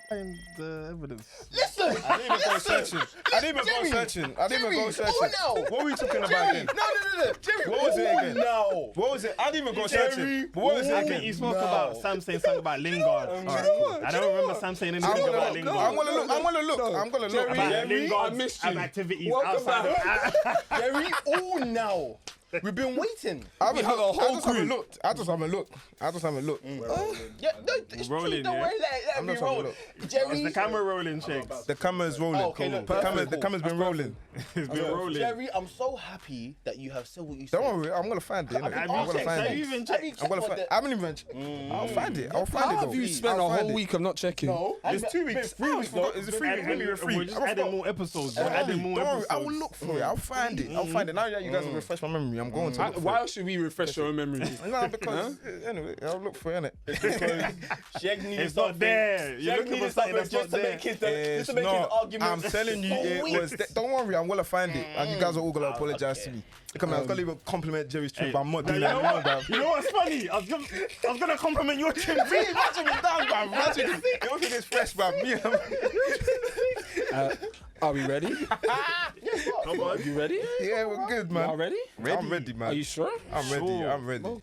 find the evidence. Listen! I didn't even go searching. I didn't even go searching. What were we talking about again? No. Jerry, What was it again? No. What was it? I didn't even go searching. But what was it I think again? you spoke about Sam saying something about Lingard. Alright, cool. I don't remember Sam saying anything about Lingard. I'm gonna look. About Jerry, I Lingard's missed you. activities Welcome outside of... Jerry, now. We've been waiting. I just haven't looked. I just haven't looked. Yeah, no, it's true. rolling, Don't yeah. worry, let me not roll. having a Jerry, Is the camera rolling, Shakes? The camera's rolling. okay, look, The camera's been rolling. It's been rolling. Jerry, I'm so happy that you have said what you said. Don't worry, I'm gonna find it. innit? Have I'm you gonna checked? find Have you it. even checked? I'm gonna find it. I haven't even. I'll find it. I'll find it. How have you spent a whole week of not checking? No. It's 2 weeks. 3 weeks. Is it 3 weeks? Maybe we're 3. We're just adding more episodes. We're adding more Don't worry, episodes. I will look for it. I'll find it. I'll find it. Now that you guys have refreshed my memory, I'm going to look for Why should we refresh your memory? it. No, because anyway, I'll look for it, innit? It's not there. You're looking for something that's not there. It's not. I'm telling you, it was. Don't worry, I'm gonna find it, and you guys are all gonna apologize to me. Come on, I was gonna even compliment Jerry's trip, but I'm not doing that. You know what's funny? I was gonna compliment your team. Imagine it down, bruv. Imagine everything is fresh, bruv. Are we ready? Come on. You ready? Yeah, we're good, man. Y'all ready? I'm ready, man. Are you sure? I'm ready. I'm ready.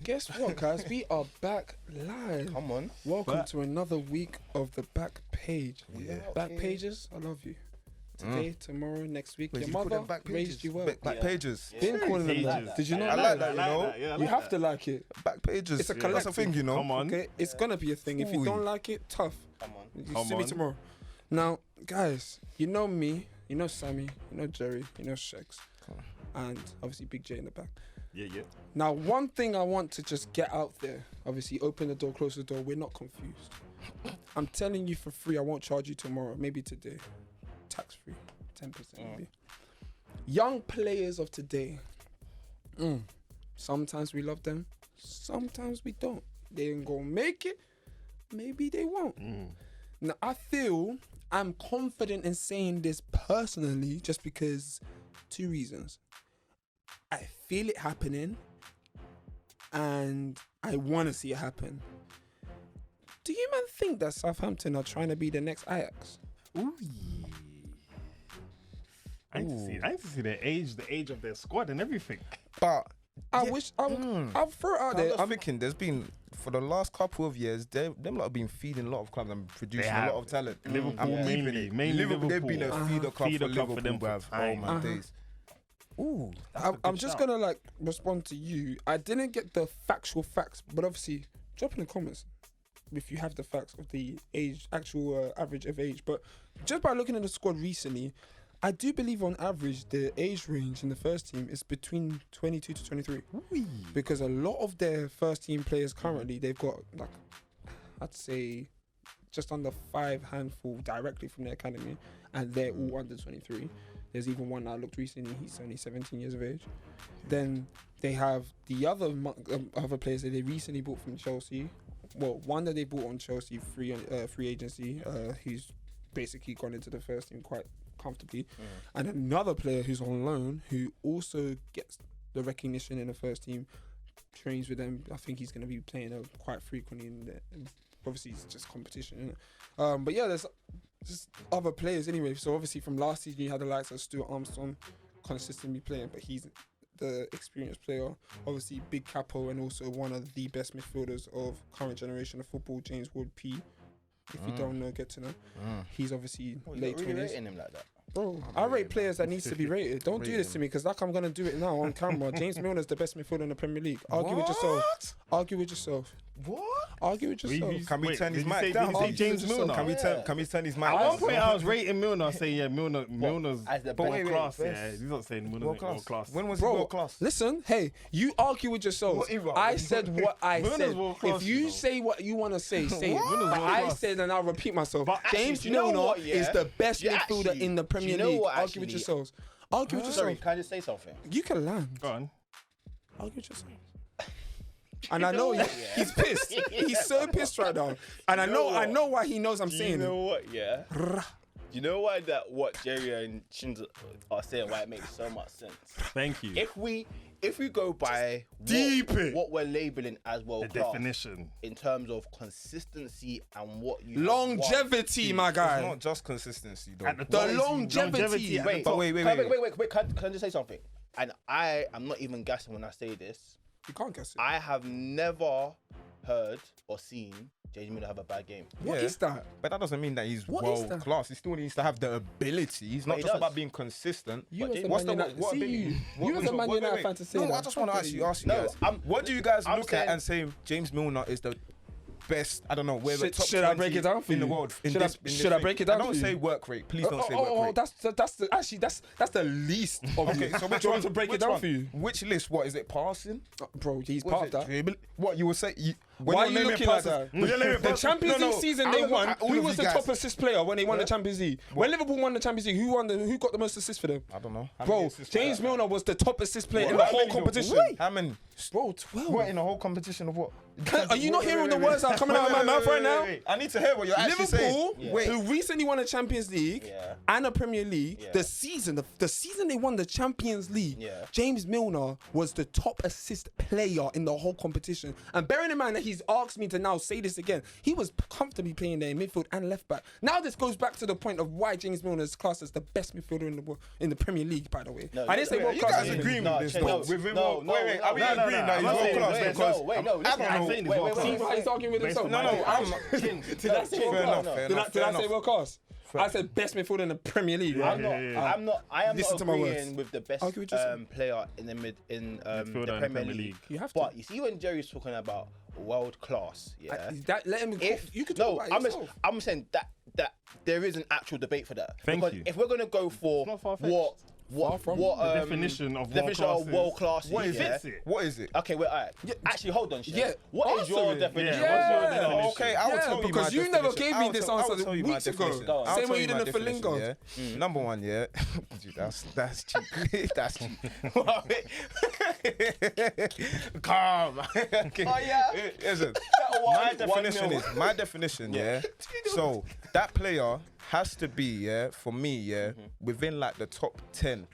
Guess what, guys? We are back live. Come on. Welcome to another week of the Back Page. Back Pages, I love you. Today, tomorrow, next week. Your mother raised you well. Back pages. Been calling them that. Pages. Did you not I know like that? that, you know. Yeah, You have to like it. Back pages. It's a That's a collective. thing, you know. Come on. Okay, it's gonna be a thing. If you Ooh. don't like it, tough. Come on. You Come see me on. tomorrow. Now, guys, you know me, you know Sammy, you know Jerry, you know Shex, and obviously Big J in the back. Yeah. Now, one thing I want to just get out there, obviously open the door, close the door, we're not confused. I'm telling you for free, I won't charge you tomorrow, maybe today. Tax free, 10% maybe. Young players of today, sometimes we love them, sometimes we don't. They ain't gonna make it, maybe they won't. Now, I feel I'm confident in saying this personally just because 2 reasons. I feel it happening and I want to see it happen. Do you man think that Southampton are trying to be the next Ajax? Ooh. I need to see the age of their squad and everything. But I wish I'll throw it out there. I'm thinking there's been for the last couple of years, them lot have been feeding a lot of clubs and producing a lot of talent. Liverpool I'm mainly Liverpool. They've been a feeder club Feeder for club Liverpool, for them for bruv. Oh time. my days. Ooh, I'm just gonna like respond to you. I didn't get the factual facts, but obviously drop in the comments if you have the facts of the age, actual average of age. But just by looking at the squad recently, I do believe on average the age range in the first team is between 22 to 23. Because a lot of their first team players currently, they've got like, I'd say just under 5 handful directly from their academy, and they're all under 23. There's even one I looked recently, he's only 17 years of age. Then they have the other players that they recently bought from Chelsea. Well, one that they bought on Chelsea free agency, who's basically gone into the first team quite comfortably, and another player who's on loan who also gets the recognition in the first team, trains with them. I think he's going to be playing quite frequently in there. Obviously it's just competition, isn't it? But yeah, there's just other players anyway. So obviously from last season you had the likes of Stuart Armstrong consistently playing, but he's the experienced player. Obviously Big Capo, and also one of the best midfielders of current generation of football, James Ward-P. If you don't know, get to know. He's obviously late 20s. Rating him like that? Bro, I rate players that needs to be rated. Don't do this to me, because like I'm going to do it now on camera. James Milner's the best midfielder in the Premier League. Argue with yourself. Argue with yourself. What? Argue with yourself. Can we turn his did you mic say- down? did you say James Milner? Can we turn his mic At down? one point I was rating Milner, saying Milner's As the world best- class. best- Yeah, he's not saying Milner's world class. When was he Bro, world class? listen, hey, you argue with yourself. What era? I said what I Milner's said. world class, If you you know. say what you want to say, say it. Milner's But world I class. said, and I'll repeat myself, But James actually, you know Milner what, yeah? is the best Yeah, midfielder actually, in the do Premier you know League. what, Argue with actually? yourselves. Argue with Sorry, yourself. can I just say something? You can land. Go on. Argue with yourself. And I know he's pissed. He's so pissed right now. And I know why he knows I'm saying You know it. what, yeah? You know why what Jerry and Shinzo are saying, why it makes so much sense? Thank you. If we if we go by what we're labeling as world The class, definition. in terms of consistency and what you Longevity, my guy. It's not just consistency, though. The longevity. Wait, wait. Can I just say something? And I am not even gassing when I say this. You can't guess it. I have never heard or seen James Milner have a bad game. What is that? But that doesn't mean that he's What is world that? class. He still needs to have the ability. He's not he just does. about being consistent. You as a What's Man the United- what see ability? you. What- You as a Man wait, United wait. fan to say No, that. I just want to ask you No, guys. I'm- What do you guys I'm look saying- at and say James Milner is the best? I don't know. Where Should- top should I break 20 it down for in the you? world? Should I break it down I don't for you? say work rate. Please don't say work rate. That's the least of Okay, you. so which Do you one want to break it which down one? for you? Which list? What is it? Passing? Bro, he's What part is of it? that. Dribble? What you will say? Why are you looking like that? The Champions League season they won, who was the top assist player when they won the Champions League? When Liverpool won the Champions League, who got the most assists for them? I don't know. How many Bro, assists James for that? Milner was the top assist player in How the whole many though? competition. How many? Bro, 12. What in the whole competition of what? Are you not hearing the words that are coming out of my mouth right now? I need to hear what you're actually Liverpool, saying. Wait. who recently won a Champions League Yeah. and a Premier League, Yeah. the season they won the Champions League, Yeah. James Milner was the top assist player in the whole competition. And bearing in mind that he's asked me to now say this again, he was comfortably playing there in midfield and left back. Now this goes back to the point of why James Milner is classed as the best midfielder in the world, in the Premier League, by the way. No, I didn't say world You class. guys agreeing No, with this no, though? no, With him, no, wait, no, are we no, agreeing that I'm he's not world saying- class? wait, Because no, wait, no, listen, I don't I'm know. saying he's world See class. how he's arguing with Based himself. on my No, knowledge. I'm- Did I say Fair world enough, class? fair Did enough, I fair say enough. world class? I said best midfielder in the Premier League. Yeah, I'm not. yeah. I am Listen not to my words. agreeing with the best Argue with yourself. player in the Midfielder the in Premier League. You have to. But you see, when Jerry's talking about world class, yeah. Let him. You could talk No, about it yourself. I'm saying that there is an actual debate for that. Thank because you. if we're gonna go for It's not far-fetched. Far from. The definition of world class, What is yeah. it? What is it? Okay, wait, alright. Actually, hold on, Shay. Yeah, What is your answer it. definition? Yeah, what's your Yeah. definition? Okay, I will Yeah, tell you because my you never definition. gave me I'll this tell- answer I'll tell you my weeks ago. definition. Go on. I'll Same tell way you you my did it for definition, Lingard. yeah? Number one, yeah. Dude, that's cheap. That's cheap. Calm. Okay. Oh, yeah? Listen, one- my 1 definition mil. is my definition, yeah. So that player has to be, yeah, for me, yeah, within like the top 10.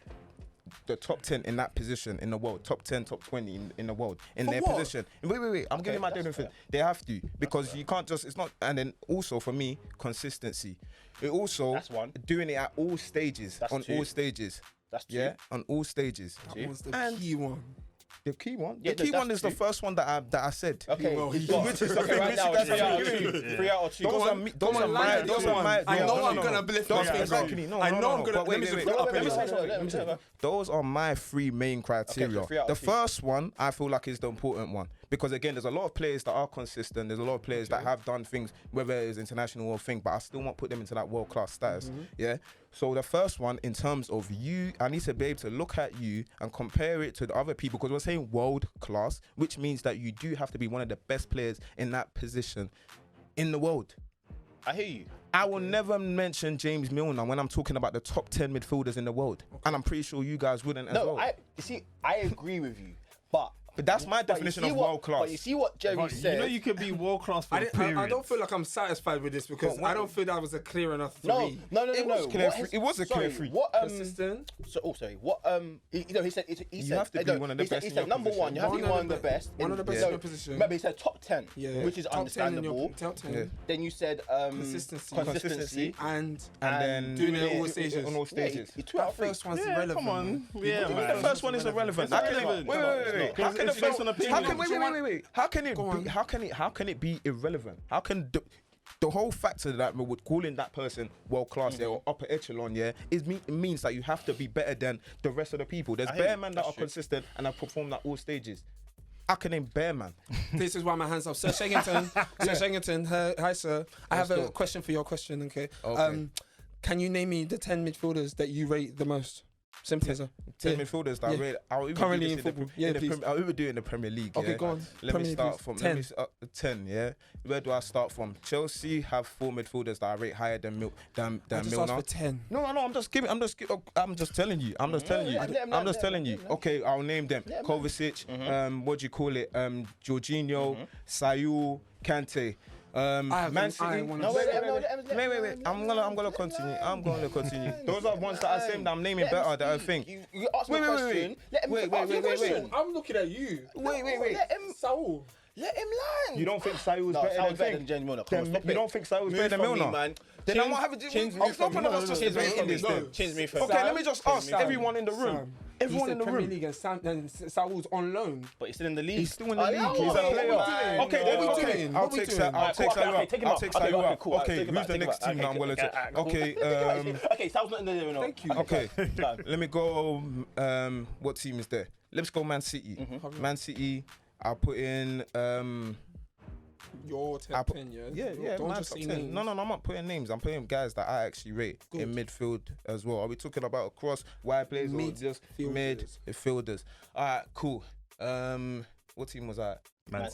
The top 10 in that position in the world, top 10, top 20 in the world, in For their what? position. Wait. I'm giving my definition. They have to, because you can't just, it's not, and then also for me, consistency. It also, That's one. doing it at all stages, That's on two. all stages. That's two. Yeah, on all stages. That was the And- key one. The key one? Yeah, The key that's one is the two. first one that I said. Okay, Well, which he's one? which is the Okay, thing, right which now, you guys 3 are out of agreeing 2. with. 3 out of 2. Those are me. Those are my. Those are my. I know no, I'm no, gonna no. lift my Yeah, finger. exactly. No, I no, know no, I'm gonna. but Let me wait, just wait, put it up wait, in let me the say- let me say- Those are my 3 main criteria. so 3 out The of 2. first one I feel like is the important one, because again, there's a lot of players that are consistent. There's a lot of players that have done things, whether it's international or thing, but I still won't put them into that world class status. Yeah. So the first one, in terms of you, I need to be able to look at you and compare it to the other people, because we're saying world class, which means that you do have to be one of the best players in that position in the world. I hear you. I will never mention James Milner when I'm talking about the top 10 midfielders in the world. And I'm pretty sure you guys wouldn't as No, well. you see, I agree with you, but that's my but you definition see of what- world class. But you see what Jerry But said. you know you could be world class for I a don't period. feel like I'm satisfied with this because But what- I don't feel that was a clear enough for No, me. no. It was clear What free- is- it was a clear sorry, free. What Consistent. sorry. What he said. He said have to be one of the he said, best He in said your number one. You have to be one of the best. One of the best in your position. Remember, he said top 10, Yeah. which is Top 10 in your understandable. top 10. Yeah. Then you said Consistency. And then doing it at all stages. on all stages. He 2 out That of 3. first one's Yeah, irrelevant. come on. man. Yeah, The man. first one is irrelevant. It's How can it? irrelevant. Wait. Because How can the it's based first? on How opinion. can wait? How can it Go be? on. How can it be irrelevant? How can the whole factor that we would calling that person world class, yeah, or upper echelon, yeah, it means that you have to be better than the rest of the people. There's hear bare you. men that That's are true. consistent and have performed at all stages. I can name bare man. This is why my hands up. Sir Shengington. Sir Shengington. Hi, sir. I have a go. question for your question, okay? Okay. Can you name me the 10 midfielders that you rate the most? Simple as that. 10 Yeah. midfielders that Yeah. I rate. I'll even Currently do in this the football. Yeah, please. I'll even do it in the Premier League. Okay, yeah? go on. Let Premier me League, start please. from 10. 10. Yeah, where do I start from? Chelsea have 4 midfielders that I rate higher than I just Milner. asked for 10. No. I'm just telling you. I'm just telling you. I'm just telling you. Okay, I'll name them. Kovacic. What do you call it? Jorginho, Sayu, Kante. Man City. No, wait. I'm gonna continue. Those are ones that I say that I'm naming better that I think. You ask me a question. Let him ask me a question. I'm looking at you. Wait. Saul. Let him land. You don't think Sayu's No, better Saul's better than than James Milner. You don't think Sayu's better than Milner? Man. Then I'm not having to. Chins I'm move from not me. gonna just Chins debate move this from me. then. Chins move from Okay, me. let me just ask everyone in the room. Everyone in the Premier room. League and Saul's on loan. But he's still in the league. He's still in the league. yeah, He's a what player. we doing? Okay, What we okay. doing? I'll What we take doing? Sayu. I'll take Okay, Sayu take him out. I'll out. take Okay, Sayu okay, out. cool. I'll Okay, take him who's out, the take him next out. team that I'm Okay, gonna okay, take? cool. Okay, Okay, Sal's not in there. No. Thank you. okay. Done. Let me go. What team is there? Let's go Man City. Man City. I'll put in. Your I'll top put, 10, yeah, Don't man, just top say 10. names. No, I'm not putting names. I'm putting guys that I actually rate in midfield as well. Are we talking about across wide players or just midfielders? All right, cool. What team was that?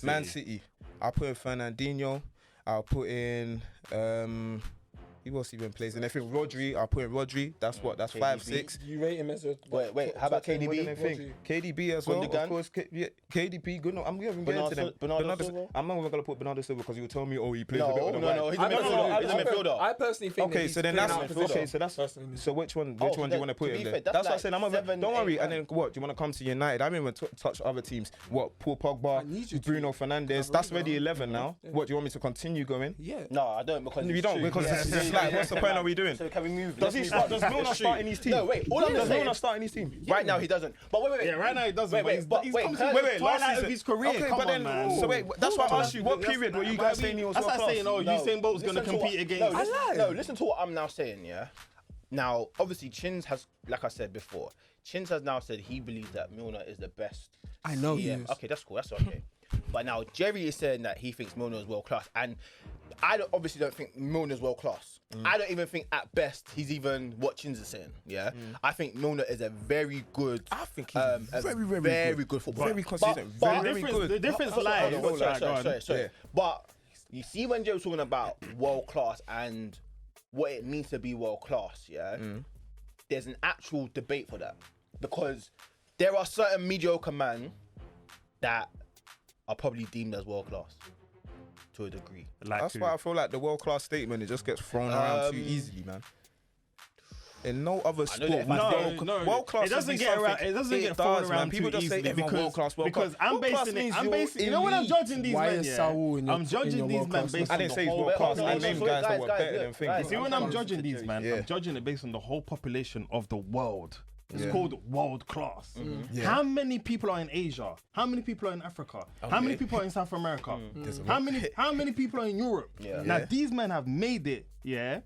Man City. I'll put in Fernandinho. I'll put in who else even plays? And I think Rodri. I'll put in Rodri. That's what. That's 5, 6. You rate him as a Wait. How about KDB? KDB as well, Gundogan? of course. KDB, good. No, I'm even getting to them. Bernardo I'm not even gonna put Bernardo Silva because you will tell me, oh, he plays a bit No, on the no, right. he's a midfielder. I personally think. Okay, so then that's okay. So that's personally. so which one? Which one do you want to put to in be there? fair, That's that's what I like said. I'm not. 7, Don't worry. 8 And then what? Do you want to come to United? I haven't even touch other teams. What? Paul Pogba, need you to. Bruno Fernandes. That's already 11 now. What? Do you want me to continue going? Yeah. No, I don't because You don't because it's just like what's the point are we doing? So can we move? Does he start? Does Milner start in his team? No, wait. All I'm Does saying. Milner start in his team? Right now he doesn't. But wait. Yeah, right now he doesn't. Wait, but wait, he's wait, come wait, to wait, twilight last of his career. Okay, Come but then on, man. so wait, that's why I asked you. What period were you guys saying he was That's world like saying, class? oh, Usain Bolt's gonna compete against. No, listen to what I'm now saying. Yeah. Now, obviously, Chins has, like I said before, Chins has now said he believes that Milner is the best. I know he CM. is. Okay, that's cool. That's okay. But now Jerry is saying that he thinks Milner is world class, and I obviously don't think Milner's world class. I don't even think at best he's even what Chins is saying. Yeah, I think Milner is a very good. I think he's very good footballer. Very consistent. But- Very good. The difference Hold lies. on, sorry. Yeah. But you see, when Joe was talking about world class and what it means to be world class, yeah, there's an actual debate for that because there are certain mediocre men that are probably deemed as world class to a degree. That's why I feel like the world class statement it just gets thrown around too easily, man. In no other sport, world class. It doesn't get around. It doesn't get thrown around People too just say easily everyone world class. because I'm basing it. I'm basing. You know when I'm judging these Why men, is yeah, Saul in your- I'm judging in your these world men class based list? on I didn't the say he's whole. world class. no, I no, named no, guys that were guys, better than guys, things. See, when I'm I'm judging these, judging man, you. I'm judging it based on the whole population of the world. It's Yeah. called world class. Yeah. How many people are in Asia? How many people are in Africa? How many people are in South America? How many people are in Europe? Yeah. Now Yeah. these men have made it, yeah,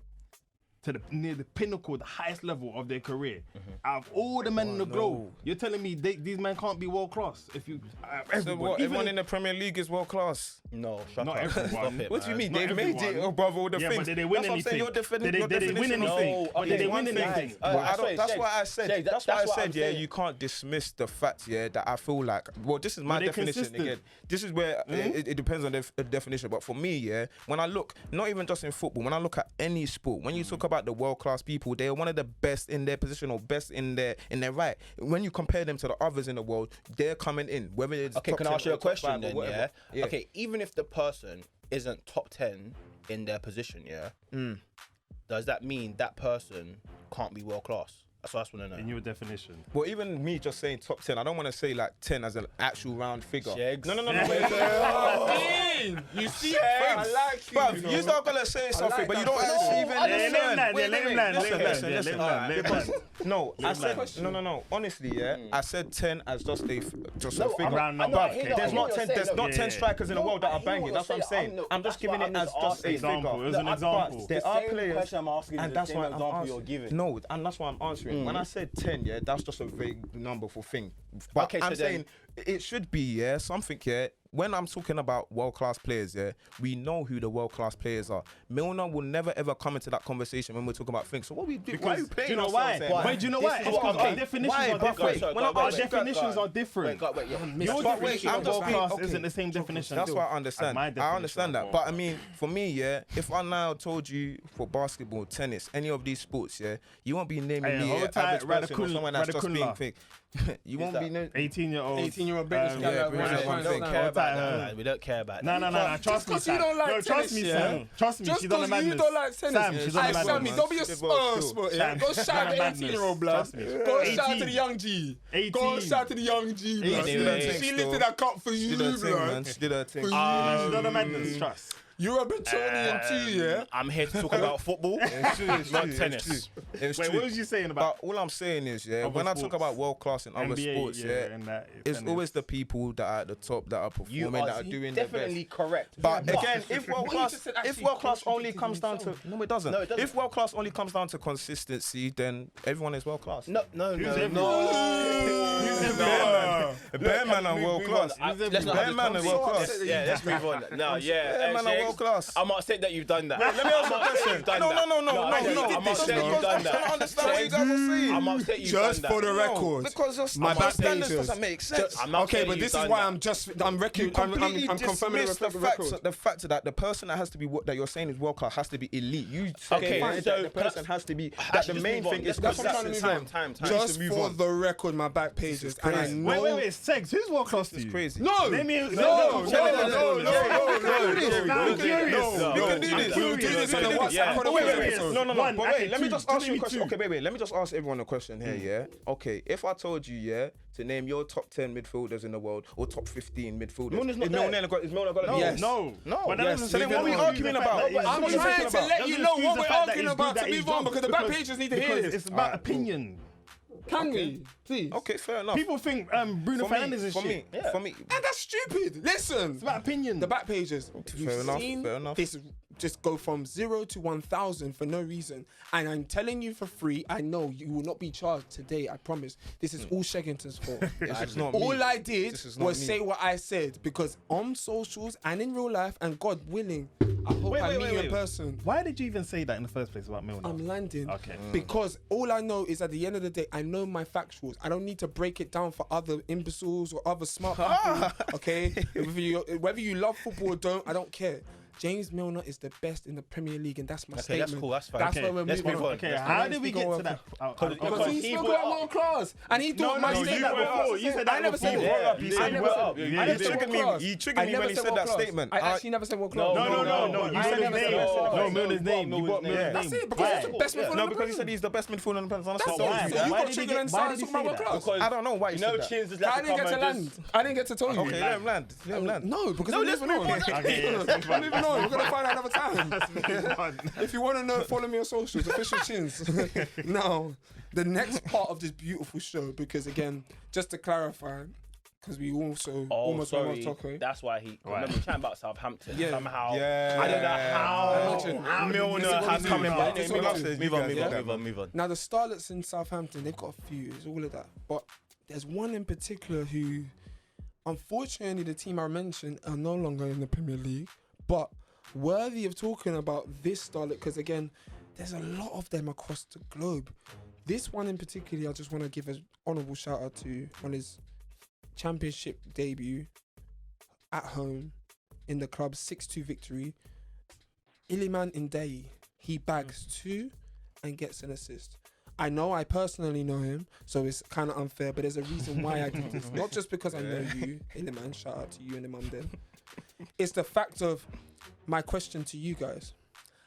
to the near the pinnacle, the highest level of their career. Out of all the men in the globe, you're telling me these men can't be world class? If you, So everyone, what? even Everyone if- in the Premier League is world class. No, shut Not up. everyone. Stop it, What do you man. mean? Not They made everyone. it above all the Yeah, things. but did they win That's what I'm saying. anything? Your definition. Did they win definition of- anything? No, But did they okay, win one anything? thing. But I Sorry, don't, that's Shay, why I said. Shay, That's why I what I'm said. Yeah, saying. you can't dismiss the fact. Yeah, that I feel like. Well, this is my they're definition consistent. again. This is where it depends on the definition. But for me, yeah, when I look, not even just in football, when I look at any sport, when you talk about the world class people, they are one of the best in their position or best in their right. When you compare them to the others in the world, they're coming in. Whether it's Okay, top can I 10 ask you or a top question 5 or then? whatever. Yeah? Okay, even if the person isn't top 10 in their position, yeah, does that mean that person can't be world class? That's what I just want to know. In your definition. Well, even me just saying top 10, I don't want to say like 10 as an actual round figure. Shags. No. Wait. You see, I like you. Bruv, you're not gonna say something, but you don't actually even. Let him land. Wait, Let him land. listen, Let him listen, land. listen. Let him land. No, I said land. no. Honestly, yeah, I said 10 as just a No, figure. Round number. Bruv, Okay. there's not 10. There's not 10 Yeah. strikers in the world that I are hear banging. what That's what I'm you're saying. saying. I'm just giving it as just a Example. It figure. was an example. There are players, I'm asking and is that's the same why I'm example answering. you're giving. No, and that's why I'm answering. When I said 10, yeah, that's just a vague number for thing. But Okay, so I'm then- saying it should be, yeah, something, yeah. When I'm talking about world-class players, yeah, we know who the world-class players are. Milner will never ever come into that conversation when we're talking about things. So what we do? Why are you Because playing? do you know ourselves why? then? Wait, do you know This why? is It's what because I'm- our definitions Why? are But different. wait, when I Our ask you guys- definitions are different. Wait, yeah. Your But wait, definition I'm of just world being- class okay. isn't the same definition. That's what I understand. My I definition understand of that. But I mean, for me, yeah, if I now told you for basketball, tennis, any of these sports, yeah, you won't be naming Hey, me hold an tight, average person or Radicula- someone that's just being Radicula. fake. You won't that? be no. 18-year-old. 18-year-old British guy. yeah, like, British right, one We thing. don't right, care right. about that, man. We don't care about that. No, trust me, 'cause you Sam. don't like No, trust tennis, me, yeah? Sam. Trust me, Just she's on the because you madness. don't like tennis. Sam, she's on Aye, the Sammy, madness. don't be a She did well spur, still. yeah? Sam, Go she's on shout the the madness. 18-year-old blood. Trust me. Go shout 18. to the young G. 18. Go shout to the young G, blood. Anyway. She lifted that cup for She you, did her thing, man. blood. She did her thing. For She's on the madness, trust. You're a Bretonian too, yeah? I'm here to talk about football, It's true, it's not true, tennis. It's true. It's Wait, true. what was you saying about But all I'm saying is, yeah, Other when I talk sports. about world class in other NBA? sports, yeah, and that, it's tennis. always the people that are at the top that are You performing, are that are doing their definitely best. correct. But again, if world What you class, just said if actually world class only contradicted comes down to himself. no, it doesn't. No, it doesn't. If world class only comes down to consistency, then everyone is world class. No. Bear man are world class. Let's not Bear have man this are world class. conversation. Yeah, let's move on. No, yeah. Bear man are Shakes, world class. I'm upset that you've done that. Let me ask you a question. No. I'm upset you've done I don't that. understand what you guys are saying. I'm upset you've Just done for the that. record. Because your My back standards pages. doesn't make sense. I'm upset Okay, but you've this is done why that. I'm You completely I'm confirming dismiss the record. the fact that the person that has to be that you're saying is world class has to be elite. You Okay, fine, so that the person has to be that Actually, the just main move on. thing is Let's That's what I'm trying to consistency. move on. Time. Just move for on. the record, my back pages, and I crazy. know. Wait, Segs, who's world class to It's you? crazy. No, Let me- no, let- no, let- no, let- no, let- no, let- no, let- no, let- no, let- no, I'm curious. no, You no, can do this. We'll do this on the WhatsApp. Yeah. on the Wait, WhatsApp wait, episode. No. One, But okay, wait, let me two. just Give ask you a me question. two. Okay, wait. Let me just ask everyone a question here, yeah? Okay, if I told you, yeah, to name your top 10 midfielders in the world or top 15 midfielders. Milner's not is there. Milner got Yes. No. No. But that Yes. doesn't So then excuse what are we the arguing fact about? that he's I'm good. trying to Doesn't let you know excuse what the we're fact that arguing he's about good to at his move on job because the back pages need to hear because this. it's about opinion. Can we, please? Okay, fair enough. People think Bruno for Fernandes me, is for shit. me, for me. And that's stupid. Listen, It's about opinion. the back pages. You've enough, seen fair enough. this just go from 0 to 1,000 for no reason, and I'm telling you for free. I know you will not be charged today. I promise. This is all Sheggington's fault. This is not All me. I did This is not was me. say what I said because on socials and in real life, and God willing, I hope I meet you in person. Why did you even say that in the first place about Milner? I'm landing. Okay. Because all I know is at the end of the day, I know my factuals. I don't need to break it down for other imbeciles or other smart people. Okay? Whether you love football or don't, I don't care. James Milner is the best in the Premier League, and that's my Okay, statement. that's cool, that's fine. That's Okay, where we're let's moving move on. Okay, Let's how move did on. we get to that? Because he He spoke brought about world class, and he thought my you statement said that was- before. You said that I never said before. it. Brought up, you said I it never well said up. it. You I did. never You said triggered world me- class. you triggered I me never when you said said world that class. statement. I actually never said world class. No. I You never said his said name. world class. No, Milner's name. You brought Yeah. Milner's That's name. it, because that's the best midfielder No, in the because he Premier said he's the best midfielder in the Premier League. That's So it. why? So you Why got did he triggered get- and why started did he talking about world say that? class. Because I don't know why you you know said that. Chins is I like didn't get to land. I didn't get to tell you. Okay, let him land. Let him land. No, because No, we're let's moving move on. on. Okay, let's move We're on. moving on. We're gonna find out another time. If you want to know, follow me on socials, official Chins. Now, the next part of this beautiful show, because again, just to clarify, because we also Oh, almost went sorry. off topic. That's why he. Remember we chatting about Southampton. Yeah. Somehow. Yeah. I don't know Imagine. how Milner This is what has we come do. in. But This is move what on, we do. move on, Yeah. move on. Now, the starlets in Southampton, they've got a few. It's all of that. But there's one in particular who, unfortunately, the team I mentioned are no longer in the Premier League. But worthy of talking about this starlet, because again, there's a lot of them across the globe. This one in particular, I just want to give an honourable shout out to on his championship debut at home in the club's 6-2 victory. Iliman Ndiaye, he bags 2 and gets an assist. I know I personally know him, so it's kind of unfair, but there's a reason why I did this. Not just because I know you, Iliman, shout out to you and the mum then. It's the fact of my question to you guys.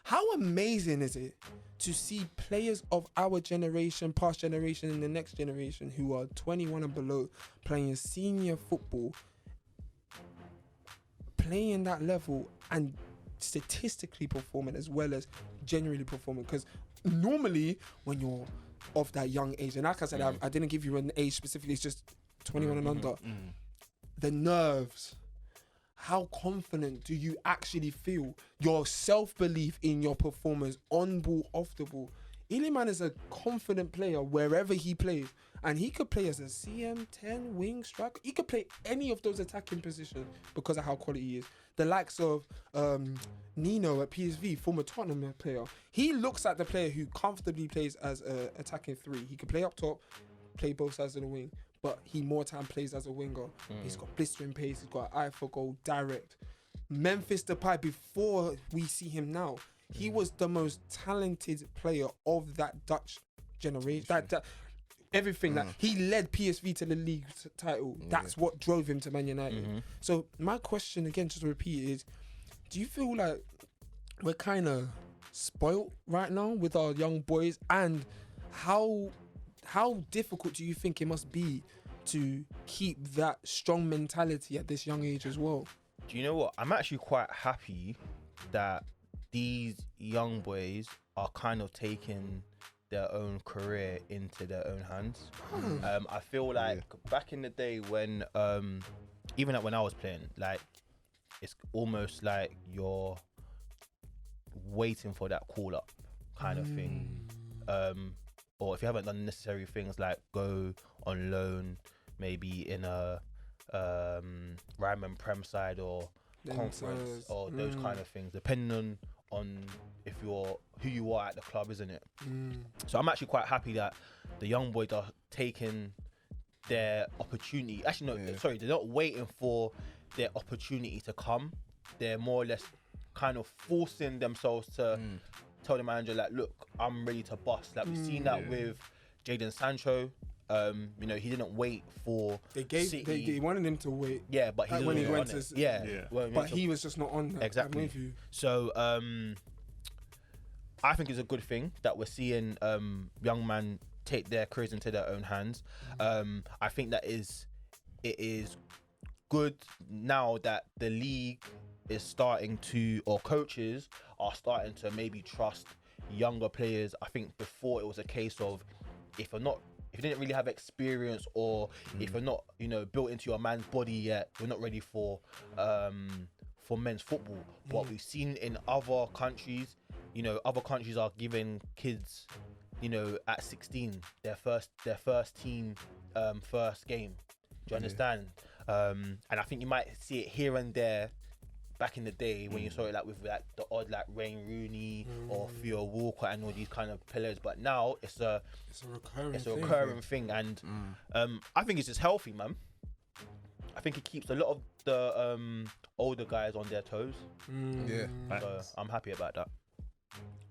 How amazing is it to see players of our generation, past generation, and the next generation who are 21 and below playing senior football, playing that level and statistically performing as well as genuinely performing? Because normally when you're of that young age, and like I said, I didn't give you an age specifically, it's just 21 and under, the nerves. How confident do you actually feel? Your self-belief in your performance on ball, off the ball. Iliman is a confident player wherever he plays. And he could play as a CM10 wing striker. He could play any of those attacking positions because of how quality he is. The likes of Nino at PSV, former Tottenham player. He looks like the player who comfortably plays as an attacking 3. He can play up top, play both sides of the wing, but he more time plays as a winger. He's got blistering pace, he's got an eye for goal, direct. Memphis Depay, before we see him now, he was the most talented player of that Dutch generation. everything. Like he led PSV to the league title. That's what drove him to Man United. So my question again, just to repeat, is: do you feel like we're kind of spoilt right now with our young boys, and how difficult do you think it must be to keep that strong mentality at this young age as well? Do you know what? I'm actually quite happy that these young boys are kind of taking their own career into their own hands. I feel like back in the day when, even like when I was playing, like it's almost like you're waiting for that call up kind of thing. Or if you haven't done necessary things like go on loan, maybe in a Ryman Prem side or conference or those kind of things, depending on if you're who you are at the club, isn't it? So I'm actually quite happy that the young boys are taking their opportunity. Actually, no, sorry, they're not waiting for their opportunity to come. They're more or less kind of forcing themselves to tell the manager, like, look, I'm ready to bust. Like we've seen that with Jadon Sancho. You know, he didn't wait for City. They wanted him to wait. Yeah, but he when he didn't went on to it. But he was just not on that. Exactly. I'm with you. So I think it's a good thing that we're seeing young men take their careers into their own hands. I think that it is good now that the league is starting to, or coaches are starting to maybe trust younger players. I think before it was a case of if you didn't really have experience, or if you're not, you know, built into your man's body yet, you're not ready for men's football. But we've seen in other countries, you know, other countries are giving kids, you know, at 16 their first team first game. Do you understand? And I think you might see it here and there back in the day when you saw it like with like the odd like Wayne Rooney or Theo Walcott and all these kind of pillars. But now it's a recurring thing, and I think it's just healthy, man. I think it keeps a lot of the older guys on their toes. So I'm happy about that.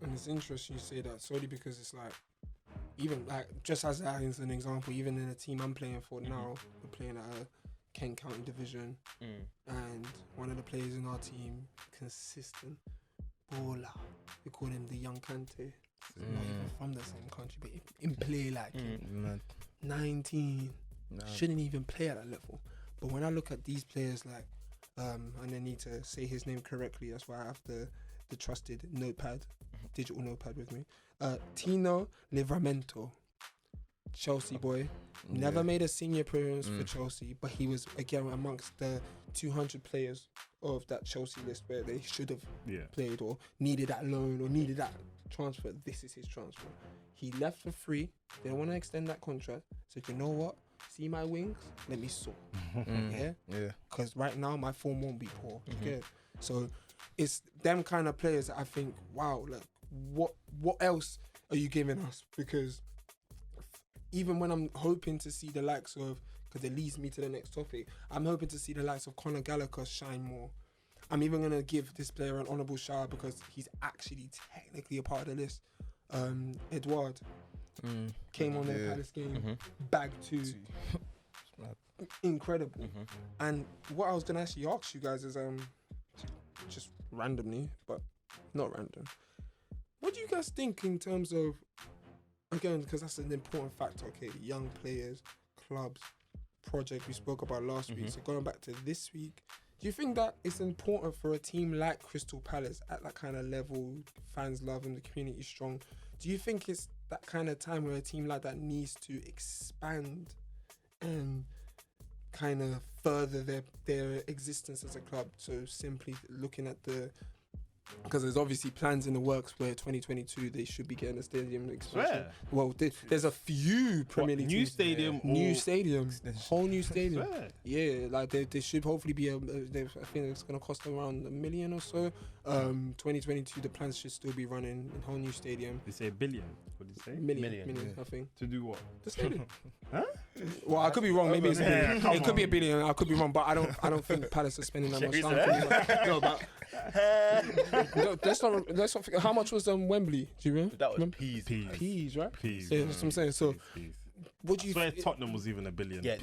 And it's interesting you say that, solely because it's like, even like, just as that is an example, even in the team I'm playing for now, we're playing at a Kent County division, and one of the players in our team, consistent baller, we call him the young Kante. Not even from the same country, but in play like him. 19, shouldn't even play at that level. But when I look at these players, like, and I need to say his name correctly, that's why I have the trusted notepad, digital notepad with me. Tino Livramento, Chelsea boy. Never made a senior appearance for Chelsea, but he was again amongst the 200 players of that Chelsea list where they should have played or needed that loan or needed that transfer. This is his transfer. He left for free. They don't want to extend that contract. So you know what? See my wings? Let me soar. Yeah. Because right now my form won't be poor. Okay. So it's them kind of players that I think, wow, like what else are you giving us? Because even when I'm hoping to see the likes of, because it leads me to the next topic, I'm hoping to see the likes of Conor Gallagher shine more. I'm even going to give this player an honourable shout because he's actually technically a part of the list. Edouard came on the Palace game, bagged two. Incredible. And what I was going to actually ask you guys is, just randomly, but not random, what do you guys think in terms of, again, because that's an important factor, okay, young players, clubs, project we spoke about last week. So going back to this week, do you think that it's important for a team like Crystal Palace at that kind of level, fans love and the community strong? Do you think it's that kind of time where a team like that needs to expand and kind of further their existence as a club? So simply looking at because there's obviously plans in the works where 2022 they should be getting a stadium expansion. Well, there's a few Premier League new teams. stadium, Whole new stadium. Yeah, like they should hopefully be. I think it's gonna cost around $1 million or so. 2022, the plans should still be running in whole new stadium. They say $1 billion. What did you say? Million, I think. To do what? The stadium. Huh? Well, I could be wrong. Maybe it's $1 billion. come It could be on. $1 billion. I could be wrong, but I don't think Palace are spending that much time. No, but no, let's not forget, how much was Wembley? Do you remember? That was peas. Peas, right? Peas. Yeah, that's what I'm saying. So Peas. what do you I swear Tottenham was even $1 billion. Yeah,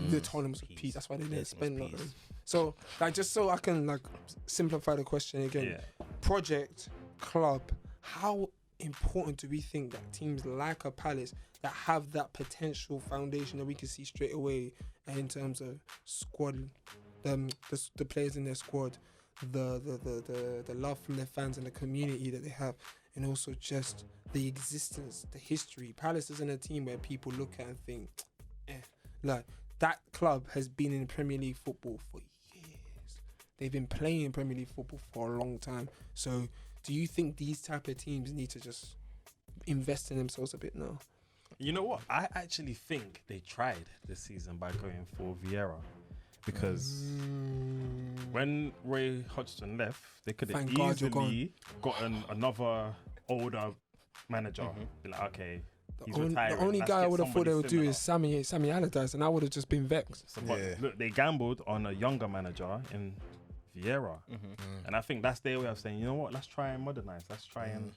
the Tottenham was a piece. That's why they didn't Yes, spend piece. nothing. So, like, just so I can like simplify the question again. Yeah. Project, club, how important do we think that teams like a Palace that have that potential foundation that we can see straight away in terms of squad, the players in their squad, the love from their fans and the community that they have, and also just the existence, the history. Palace isn't a team where people look at and think, like, that club has been in Premier League football for years. They've been playing Premier League football for a long time. So do you think these type of teams need to just invest in themselves a bit now? You know what? I actually think they tried this season by going for Vieira. Because when Roy Hodgson left, they could have Thank God you're easily gotten another older manager. Be like, okay, he's retiring. The only Let's guy I get would have thought they would somebody do similar. is Sammy Allardyce, and I would have just been vexed. So, but look, they gambled on a younger manager in Vieira. And I think that's their way of saying, you know what, let's try and modernize. Let's try and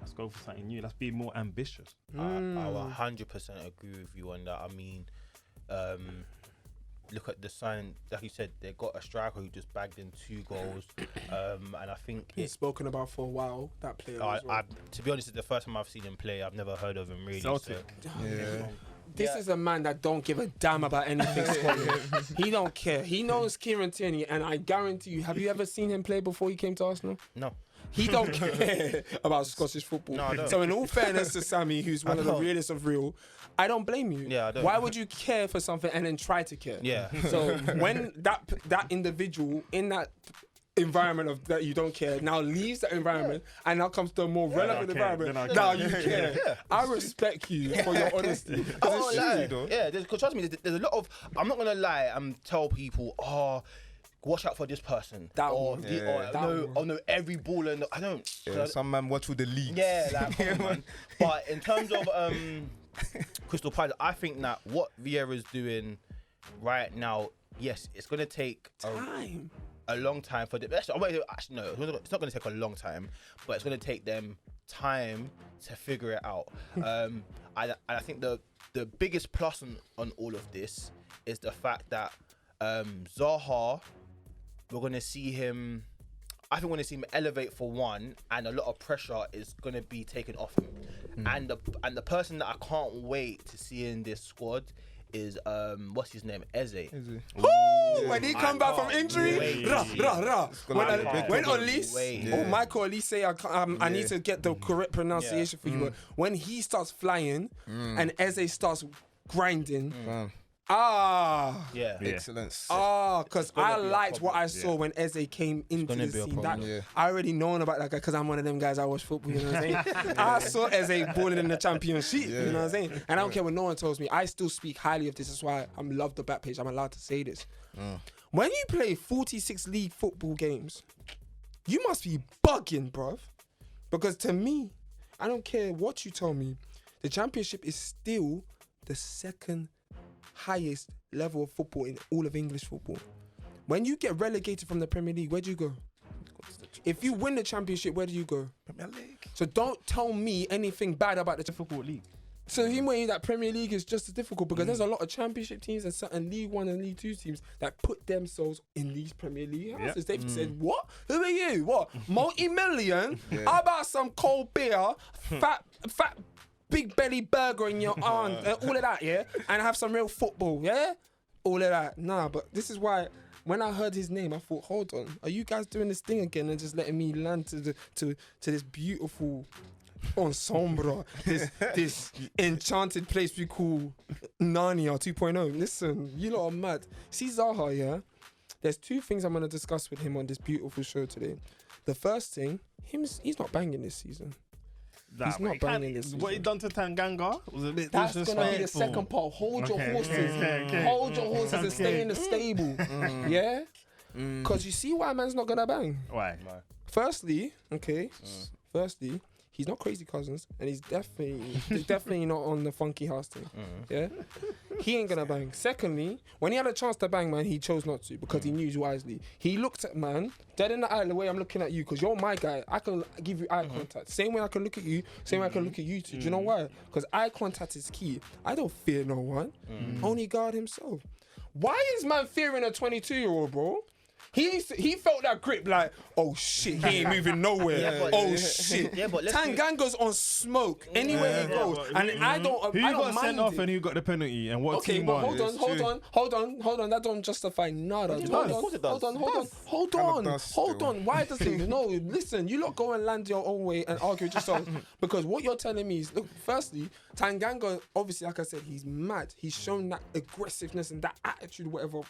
let's go for something new. Let's be more ambitious. I 100% agree with you on that. I mean, look at the sign, like you said, they got a striker who just bagged in 2 goals. And I think He's spoken about for a while, that player. as well. I, to be honest, it's the first time I've seen him play. I've never heard of him really. Celtic. So. This is a man that don't give a damn about anything Scotland. He don't care. He knows Kieran Tierney, and I guarantee you, have you ever seen him play before he came to Arsenal? No. He don't care about Scottish football. No, I don't. So in all fairness to Sammy, who's one of the realest of real, I don't blame you. Yeah, I don't. Why would you care for something and then try to care? Yeah. So when that individual in that environment of that you don't care now leaves that environment and now comes to a more relevant Then I environment, care. now you care. I respect you for your honesty. I won't lie. Yeah, because trust me, there's a lot of. I'm not gonna lie and tell people, watch out for this person. That or one. the, Yeah. That or one. no, every baller. I don't. Yeah, some man watch with the league. Yeah, like, come on, man. But in terms of Crystal Palace, I think that what Vieira's doing right now, yes, it's gonna take Time. a long time for them. Actually, no, it's not going to take a long time, but it's going to take them time to figure it out. I think the biggest plus on all of this is the fact that Zaha, we're going to see him. I think we're going to see him elevate for one, and a lot of pressure is going to be taken off him. And the person that I can't wait to see in this squad is what's his name? Eze. When he come back from injury, when Elise, Michael Elise, I need to get the correct pronunciation for you. But when he starts flying and Eze starts grinding, Excellence. because I liked what I saw when Eze came into the scene. I already known about that guy because I'm one of them guys. I watch football, you know what I'm saying? I saw Eze balling in the championship, you know what I'm saying? And I don't care what no one tells me. I still speak highly of this. That's why I love the back page. I'm allowed to say this. When you play 46 league football games, you must be bugging, bruv. Because to me, I don't care what you tell me, the championship is still the second highest level of football in all of English football. When you get relegated from the Premier League, where do you go? If you win the championship, where do you go? Premier League. So don't tell me anything bad about the Difficult league. So him weighing that Premier League is just as difficult because there's a lot of championship teams and certain League 1 and League 2 teams that put themselves in these Premier League houses. They've said, what? Who are you? What? Multi-million? How about some cold beer, fat big belly burger in your arm, all of that, yeah? And have some real football, yeah? All of that. Nah, but this is why when I heard his name, I thought, hold on, are you guys doing this thing again and just letting me land to this beautiful ensemble, this enchanted place we call Narnia 2.0. Listen, you lot are mad. See Zaha, yeah? There's 2 things I'm going to discuss with him on this beautiful show today. The first thing, he's not banging this season. He's not banging this season. What he done to Tanganga was a bit That's going to be the disrespectful. second part. Hold your horses. Okay. Hold your horses and stay in the stable. Yeah? Because you see why man's not going to bang. Why? Firstly, he's not Crazy Cousins, and he's definitely not on the Funky House thing. Yeah, he ain't gonna bang. Secondly, when he had a chance to bang, man, he chose not to because he knew wisely. He looked at man dead in the eye the way I'm looking at you, because you're my guy. I can give you eye contact. Same way I can look at you, same way I can look at you two. Do you know why? Because eye contact is key. I don't fear no one. Only God himself. Why is man fearing a 22-year-old, bro? He felt that grip like, oh shit, he ain't moving nowhere. Yeah, oh shit. Yeah, but Tanganga's on smoke anywhere he goes. And I don't Who I don't got sent mind off it. and who got the penalty and what Okay, team but won? hold on. That don't justify nada. Of course it does. Hold on. Why does it? No, listen. You lot go and land your own way and argue with yourself, because what you're telling me is, look. Firstly, Tanganga, obviously, like I said, he's mad. He's shown that aggressiveness and that attitude, whatever,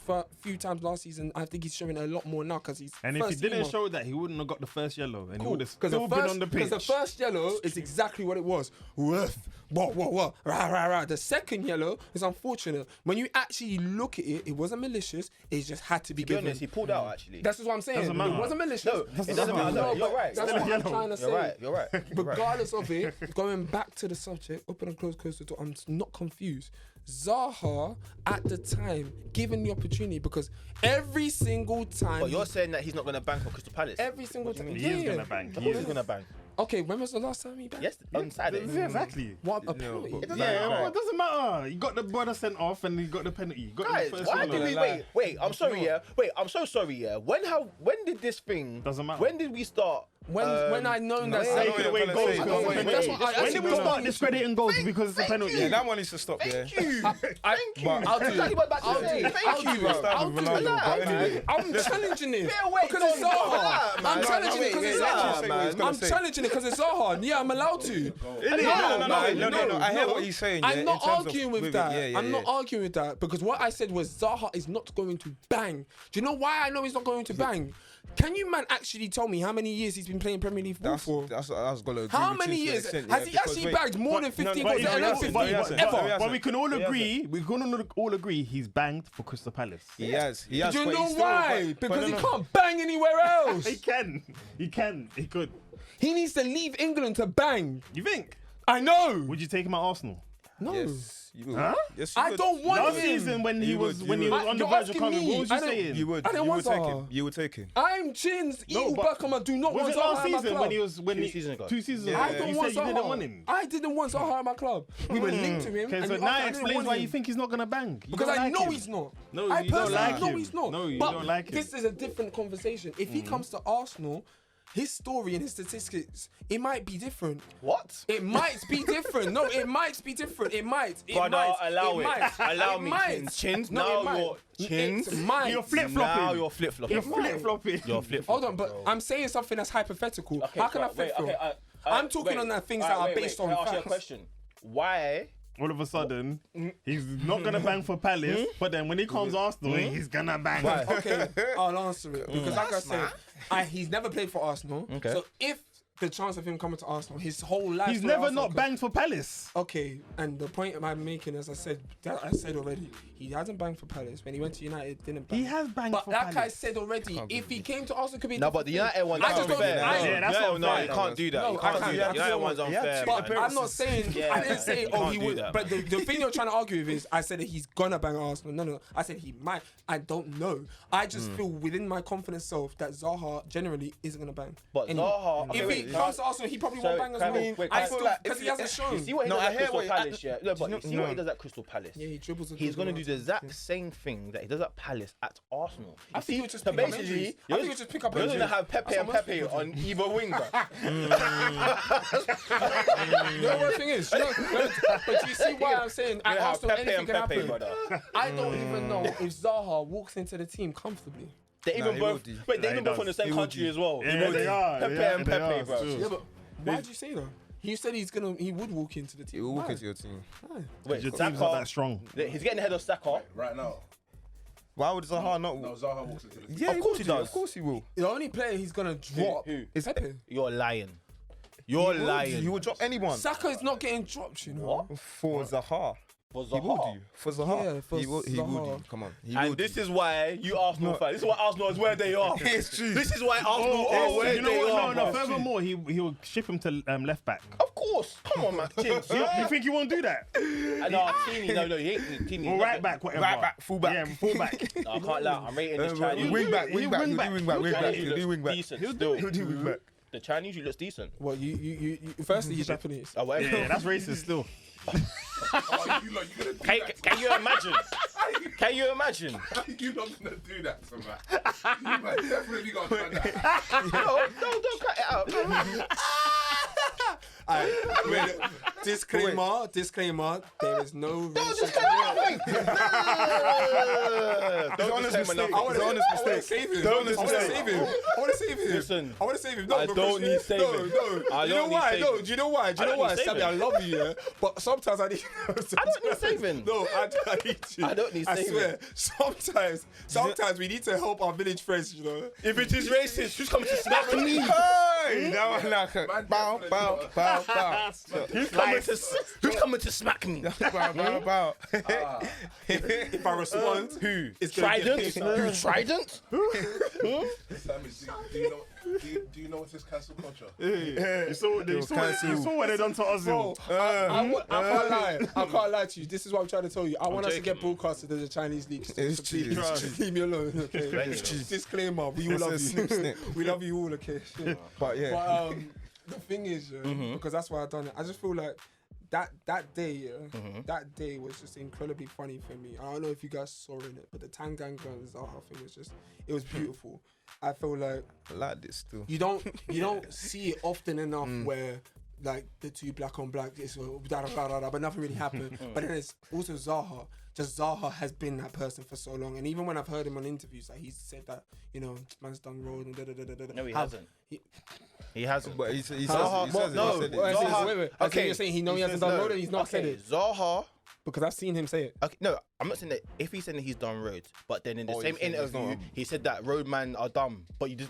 for a few times last season. I think he's showing it a lot more now because he's. And if he didn't show that, he wouldn't have got the first yellow, and he would have still been on the pitch. Because the first yellow is exactly what it was. Woof. What? Rah. The second yellow is unfortunate. When you actually look at it, it wasn't malicious. It just had to be To be given. honest, he pulled out actually. That's what I'm saying. Doesn't It matter. wasn't malicious. No, it doesn't matter. No, You're but right. That's what I'm trying to say. You're right. Regardless of it, going back to the subject, open and close the door, I'm not confused. Zaha, at the time, given the opportunity, because every single time. But you're saying that he's not going to bang for Crystal Palace? every single time. He is gonna bang. Of course he's going to bang. Okay, when was the last time he banged? Yes, on Saturday. Yeah, exactly. What a penalty. It doesn't Yeah, matter. well, it doesn't matter. You got the brother sent off and he got the penalty. You got Guys, the first why yellow. did we wait? I'm sorry, yeah. Wait, I'm so sorry, yeah. When did this thing? Doesn't matter. When did we start? When I known that. wait, Taking away wait, goals. wait, because wait, of the wait, penalty. wait, When did we start discrediting goals because it's a penalty? Yeah, that one needs to stop. Thank yeah. you. Thank you. I'll do it. Exactly what I'm about to I'll say. do it. Thank I'll you, do bro. it. I'll Start with do it. Ronaldo, but anyway. I'm challenging it. Fair way, Because it's don't Zaha. relax, man. I'm challenging it because it's Wait, Zaha. say what he's gonna I'm say. challenging it because it's Zaha. Yeah, I'm allowed to. No. I hear what he's saying. I'm yeah, not in terms of arguing with it. that. Yeah, I'm not arguing with that, because what I said was Zaha is not going to bang. Do you know why I know he's not going to bang? Can you man actually tell me how many years he's been playing Premier League football for? That's gonna agree How with many you to an years? extent, Has yeah, he because actually wait, bagged more than 15 but goals? he Or hasn't, 15 but he hasn't. ever? But he But we can all He agree. We can all agree he's banged for Crystal Palace. He has. Do you but know he's still- why? but Because no, he no. can't bang anywhere else. He could. He needs to leave England to bang. You think? I know. Would you take him at Arsenal? No. Yes, you would. Huh? Yes, you I would. don't want Last him. season when he You was would, when you he was would. on the You're verge of asking coming, me. what was you I don't- saying? You would. I don't You want would take Zaha. him. You would take him. I'm Chins. No, Ew, but- Beckham. I do not Was want it last Zaha at my season club. when he was 2 seasons ago? 2 seasons Yeah. ago? I don't You want said you Zaha. didn't want him. I didn't want Zaha at my club. We were linked to him. Okay, and so you now asked- I it didn't explains want why him. you think he's not gonna bang. You Because don't I like know him. he's not. No, I you don't personally like know him. he's not. No, you But don't like him. this is a different conversation. If he comes to Arsenal, his story and his statistics, it might be different. What? It might be different. No, it might be different. It might. Brother, allow it. might. Allow It me, might. Chins. No, Now it might. you're Chins. It might. You're flip-flopping. Now you're flip-flopping. You're flip-flopping. You're flip-flopping. Hold on, but I'm saying something that's hypothetical. Okay, How can I right, flip flop? wait, I'm talking on the things that are based on Can I ask you a facts. question? Why? All of a sudden, he's not gonna bang for Palace, but then when he comes Arsenal, he's gonna bang. Okay, I'll answer it because, like I said, he's never played for Arsenal. Okay. So if the chance of him coming to Arsenal, his whole life, He's for never Arsenal not banged for Palace. Okay, and the point I'm making, as I said already, he hasn't banged for Palace. When he went to United, didn't bang. He has banged But for like I Palace. said already, if he came to Arsenal, it could be a No, but the different United one I can't just be don't- fair. I- Yeah, that's no, not no, fair. you can't do that. No, You I can't can't. do that. I United can't. one's unfair. But man. I'm not saying, Yeah, I didn't say, you oh, can't he do would. that, But the thing you're trying to argue with is, I said that he's gonna bang Arsenal. No. I said he might. I don't know. I just feel within my confident self that Zaha generally isn't gonna bang. But Anyway, Zaha- okay, if wait, he comes to Arsenal, he probably won't bang as well. I I feel still, like because he hasn't shown. You see what he No, does I at hear Crystal what you- Palace, yeah? No, but you you see know- what he does at Crystal Palace. Yeah, he dribbles. and He's going to dribbles do the and exact dribbles. same thing that he does at Palace at Arsenal. I think he would just So pick up basically, injuries. I think he would just pick up you're going to injuries. have Pepe That's and what most Pepe people do. on either wing, bro. You know what the thing is? But you see why I'm saying at You're gonna have Arsenal Pepe anything and can Pepe, happen. brother. I don't even know if Zaha walks into the team comfortably. They even he both. would do. Wait, they Nah, even he both from the does. same He would country do. as well. Yeah, they are. Pepe Yeah, and they Pepe, are, bro. still. Yeah, but why'd you say that? He said he would walk into the team. He will walk Why? into your team. Why? Wait, Your team's not that Saka. strong. He's getting ahead of Saka. Right now. Why would Zaha not? No, Zaha walks into the team. Yeah, Of course he does. Of course he will. The only player he's gonna drop Who? is Pepe. You're lying. You're lying. He will drop anyone Saka is not getting dropped, you know. What? for Zaha. For He will Zaha. do. For Zaha. Yeah, for He will Zaha. do. Come on. He And will this do. is why you Arsenal fans. This is why Arsenal is where they are. It's true. This is why Arsenal are where you know they what? are. No, bruv. furthermore, he'll ship him to left back. Of course. Come on, man. Chins. You think he won't do that? No, Tini. No, he ain't Tini. Or right back, whatever. Right back, full back. Yeah, full back. No, I can't lie. I'm rating this Chinese. Wing back. He'll Wing back. wing He'll back. do wing back. Wing back. Chinese He'll do wing back. decent He'll still. He'll do wing back. The Chinese, you look decent. Well, you firstly, he's Japanese. Oh, whatever. Yeah, that's racist still. Oh, you gonna do that? Can you imagine? Can you imagine? You not gonna do that, so man. You man definitely gonna try that. No, don't cut it out. Disclaimer. There is no Don't racism. just cut it out. Wait. It's honest mistake. It's honest mistake. Save him. Don't listen I want to to it. save him. I want to save him. Listen, I want to save him. No, I because- don't need saving. No. I Do you know don't need why? saving. No. Do you know why? Do you know don't why? need Sammy, I saving. love you, yeah? But sometimes I need. I don't need saving. No, I need you. I don't need I saving. swear. Sometimes we need to help our village friends. You know. If it is racist, who's coming to smack me? Hey, that one like a bow, bow, bow, bow. Who's coming to smack me? Bow, bow, bow. If I respond, Who? It's gonna Trident? get- Who? Trident? Sammy, do you know what's this cancel culture? You saw what they done to Ozil. Bro, I can't lie. I can't lie to you. This is what I'm trying to tell you. I want us to get joking. broadcasted to the Chinese league. It's So true, please, it's just leave me alone. Okay. Thank you. Disclaimer. We all It's a love you. snip, snip. We love you all. Okay. But yeah. But the thing is, because that's why I done it. I just feel like that day, that day was just incredibly funny for me. I don't know if you guys saw in it, but the Tanganga and Zaha thing was it was beautiful. I feel like I like this too. you don't see it often enough where like the two black on black is but nothing really happened. But then it's also Zaha. Just Zaha has been that person for so long, and even when I've heard him on interviews, like he's said that man's done road and da. No, he hasn't. He hasn't. But he says it. He Zaha- says it. no, He said it. Zaha- Wait. okay, Okay, you're saying he hasn't done road and he's not said it Zaha. because I've seen him say it. Okay, no, I'm not saying that if he's saying that he's done roads, but then in the same he's saying he's interview not. he said that roadmen are dumb, but you're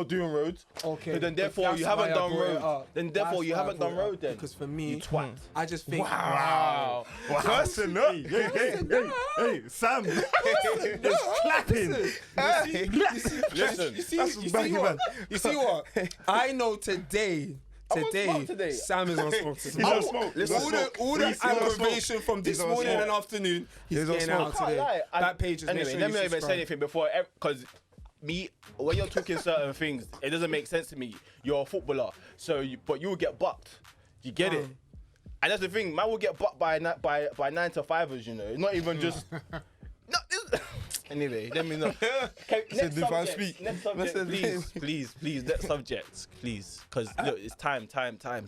doing roads. Okay, So then but therefore that's you haven't why I done brought it road. up. Then therefore That's you why I haven't brought done it up, road then. because for me, You twat. I just think Wow. Listen up. Hey, Sam. Just clapping. Listen. You see what? I know today. on smoke today. Sam is on smoke today. on smoke. All the aggravation from this on morning smoke. and afternoon, he's He's on getting smoke. out I can't today. lie. That page is Anyway, let me not even say anything before, because me, when you're talking certain things, it doesn't make sense to me. You're a footballer, but you will get bucked. You get it? And that's the thing, man will get bucked by 9 to 5ers, you know. It's not even just. No, anyway, let me know. Okay, next if I subject, speak. next subject, please, next subject, please. Because look, it's time.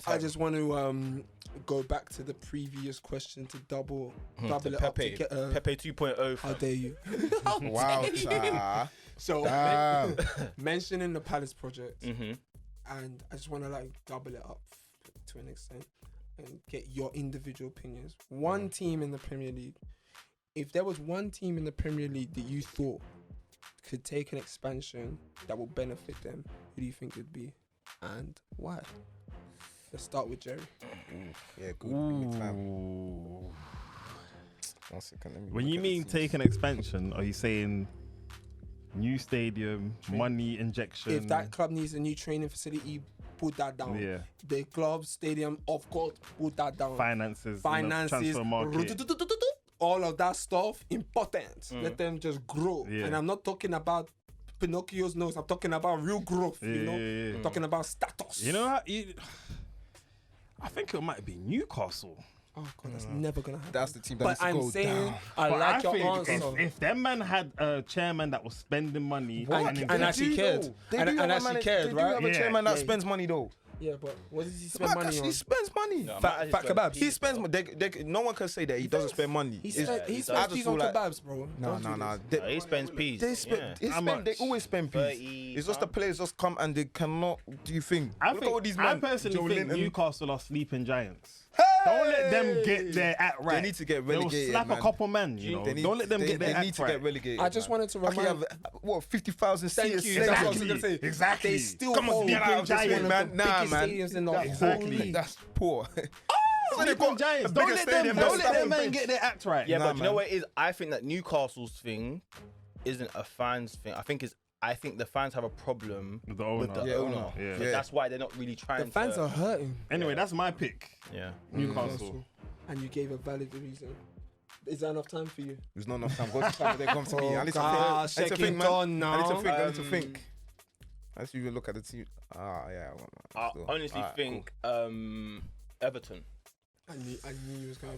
I just want to go back to the previous question to double it up to Pepe get a. Pepe 2.0. How dare you? Wow, cha. So Damn. mentioning the Palace project, Mm-hmm. and I just want to like double it up to an extent and get your individual opinions. One team in the Premier League. If there was one team in the Premier League that you thought could take an expansion that will benefit them, who do you think it would be, and why? Let's start with Jerry. Yeah, good. Give me time. Ooh. 1 second. Let me When look you at mean the take an expansion, are you saying new stadium, money injection? If that club needs a new training facility, put that down. Yeah. The club, stadium, of course, put that down. finances, in the transfer market. all of that stuff, important. Let them just grow. Yeah. And I'm not talking about Pinocchio's nose. I'm talking about real growth. You know, Yeah. I'm talking about status. You know, I think it might be Newcastle. Oh God, that's never gonna happen. That's the team that But needs to I'm go saying, down. I But like your think answer. if them man had a chairman that was spending money And actually cared. And actually cared, They do right? have a Yeah. chairman that Yeah. spends money though. Yeah, but what does he spend Mac money actually on? spends money. No, Fat kebabs. He spends. No one can say that he doesn't spend money. He It's- spent he he's does. I spent just peas on feel like- kebabs, bro. No, Don't no, do no. this. He spends peas. They spend. Yeah. How much? They always spend peas. 30 It's just the players just come and they cannot. Do you think? Look at all these men. personally Joe think Linton. Newcastle are sleeping giants. Don't let them get their act right. They need to get They'll relegated, slap man. a couple men, you know. They need- Don't let them they- get their They act need to right. get relegated. I just man. wanted to I can remind. have 50,000 Thank seats. you. That's what I was gonna say. Exactly. They still Come on, hold get out of this one way, of man. the Nah, biggest man. stadiums in the That's whole poor. league. That's poor. So they Sleep got on Giants. a Don't bigger let stadium them. than Don't let them Stamford man Bridge. get their act right. Yeah, Nah, but you know man. what it is? I think that Newcastle's thing isn't a fans thing. I think the fans have a problem With the owner. with the Yeah, owner. owner. Yeah. So Yeah. that's why they're not really trying The fans to. are hurting. Anyway, that's my pick. Yeah. Newcastle. And you gave a valid reason. Is that enough time for you? There's not enough time. Go to time they come to me. I need to gosh, think. I need to shaking think, man. Don I need to now. think. I need to think. Let's even look at the team. Yeah. I honestly think Everton. I knew you was going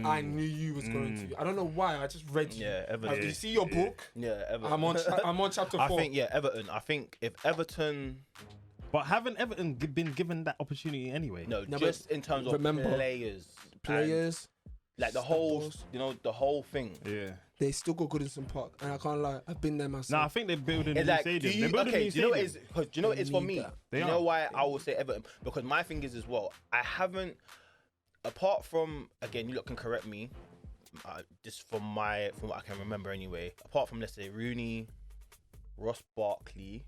to. I knew you was going to. I don't know why. I just read you. Yeah, Everton. You see your book? Yeah, Everton. I'm on chapter 4. I think Everton. I think if Everton, But haven't Everton been given that opportunity anyway? no, No, just but in terms of remember, players, Players, and, like the whole, Samples. the whole thing. Yeah. they still got Goodison Park, and I can't lie. I've been there myself. No, I think they're building a It's new like, stadium. They're building a okay, new do you know what it stadium. is? 'Cause do you know what it is for They me? need that. They You are. know why I will say Everton? Because my thing is as well, I haven't, apart from, again, you lot can correct me, just from what I can remember anyway, apart from, let's say, Rooney, Ross Barkley,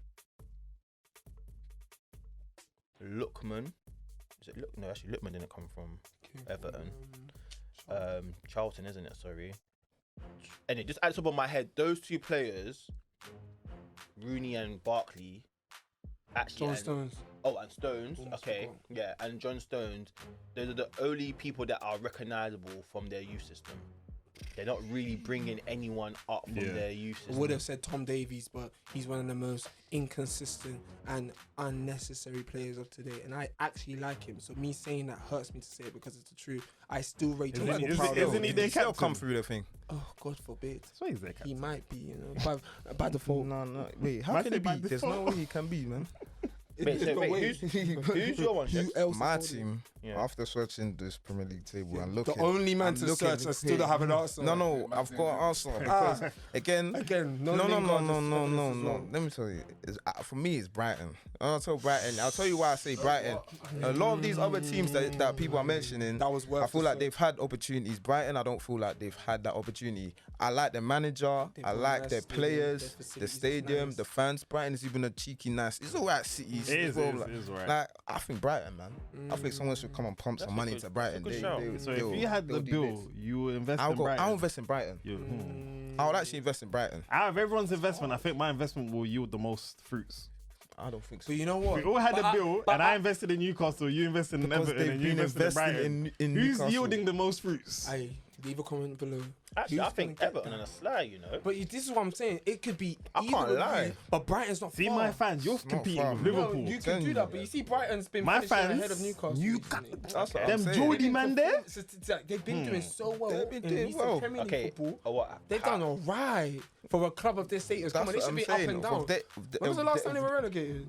Lookman. Is it Look? No, actually, Lookman didn't come from Everton. Charlton, isn't it? Sorry. Anyway, just at the top of my head, those two players, Rooney and Barkley, actually, John Stones. and Stones, Almost okay, forgot. yeah, and John Stones, those are the only people that are recognisable from their youth system. They're not really bringing anyone up from Yeah. their youth I system. would have said Tom Davies, but he's one of the most inconsistent and unnecessary players of today. And I actually like him. So me saying that hurts me to say it because it's the truth. I still rate him. Isn't- for isn't- proud isn't of he him. their Still captain? come through the thing. Oh, God forbid. So he's their He captain. might be, by default. No. Wait, how Man can said he be? by There's no default. way he can be, man. Wait, so But wait, who's your one? who Jeff? else? My is holding? team, Yeah. after searching this Premier League table and looking, The only man I'm to looking, search, I still don't have an answer. No, I've got an answer because again, Again, no. no. Let me tell you, for me, it's Brighton. I'll tell you why I say Brighton. A lot of these other teams that people are mentioning, That was worth I feel the like search. they've had opportunities. Brighton, I don't feel like they've had that opportunity. I like their manager. They've I got like nice their stadium, players, their the facilities is stadium, nice. the fans. Brighton is even a cheeky nice. It's all right, cities. It is, as well, it is, like, it is all right. like, I think Brighton, man. I think someone should come and pump some money to Brighton. good shout. So if you had the bill, you would invest I'll in go. Brighton. I'll invest in Brighton. I would actually invest in Brighton. Out of everyone's investment, I think my investment will yield the most fruits. I don't think so. But you know what? We all had But a bill, but and I invested in Newcastle. You invested in Because Everton, they've and you been invested in investing Brighton. in Who's Newcastle. yielding the most fruits? Leave a comment below. Actually, Who's I think gonna get Everton that? on a slide, you know. But this is what I'm saying. It could be. I either can't of lie. you, but Brighton's not See, far. my fans, you're competing far, with man. No, Liverpool. you can Telling do you, that, but you see, Brighton's been My finishing fans, ahead of Newcastle. you recently. That's what Them I'm saying. Geordie man there. They've been doing so well. They've been in doing recent well. Premier League Okay, football. what? They've done alright for a club of their status. Come That's on, they what should I'm be saying. up and down. When was the last time they were relegated?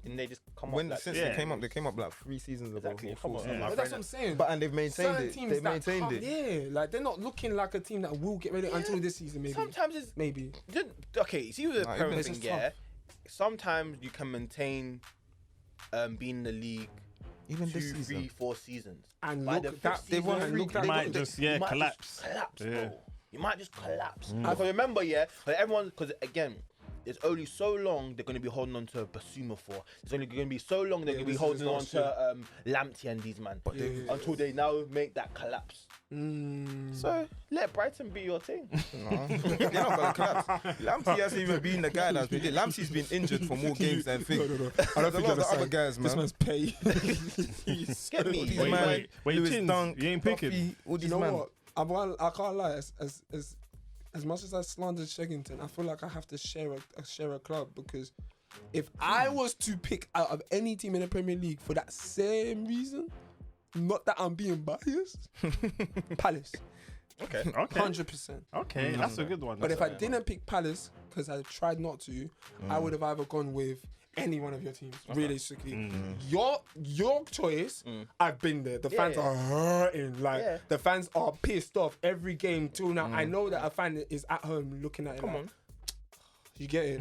Didn't they just come When up? since yeah. they came up like 3 seasons ago. Exactly. or Come 4 on, seasons. my But friend. that's what I'm saying. But and they've maintained Certain it. teams They've that maintained can't- it. Yeah, like they're not looking like a team that will get ready until this season, maybe. Sometimes it's Maybe. okay. See with the Nah, Premier even it's thing, just yeah. Sometimes you can maintain being in the league Even this 2, 3, season. 4 seasons. And By look, the that fifth they season, won and look You that might they- just you might collapse. Just collapse, Yeah. bro. You might just collapse. Because remember, because again, it's only so long they're going to be holding on to Basuma for. It's only going to be so long they're going to be this holding is on last to Lamptey and these man. Until they now make that collapse. So let Brighton be your team. No, they're not gonna collapse. Lamptey hasn't even been the guy that's been. Lamptey's been injured for more games than things. I don't There's think a lot of the you're other guys, This man. man's pay. Get me. These Wait, man, wait, Lewis Tins, Dunk, you ain't picking. Duffy, all You these know man. what? I can't lie. As much as I slandered Sheggington, I feel like I have to share a club because if I was to pick out of any team in the Premier League for that same reason, not that I'm being biased, Palace, Okay. Okay. 100%. Okay, that's a good one. But That's if I a good didn't pick Palace because I tried not to, I would have either gone with any one of your teams. Realistically, your choice. I've been there. The fans are hurting. Like the fans are pissed off every game till now. I know that a fan is at home looking at it. Come on. You get it?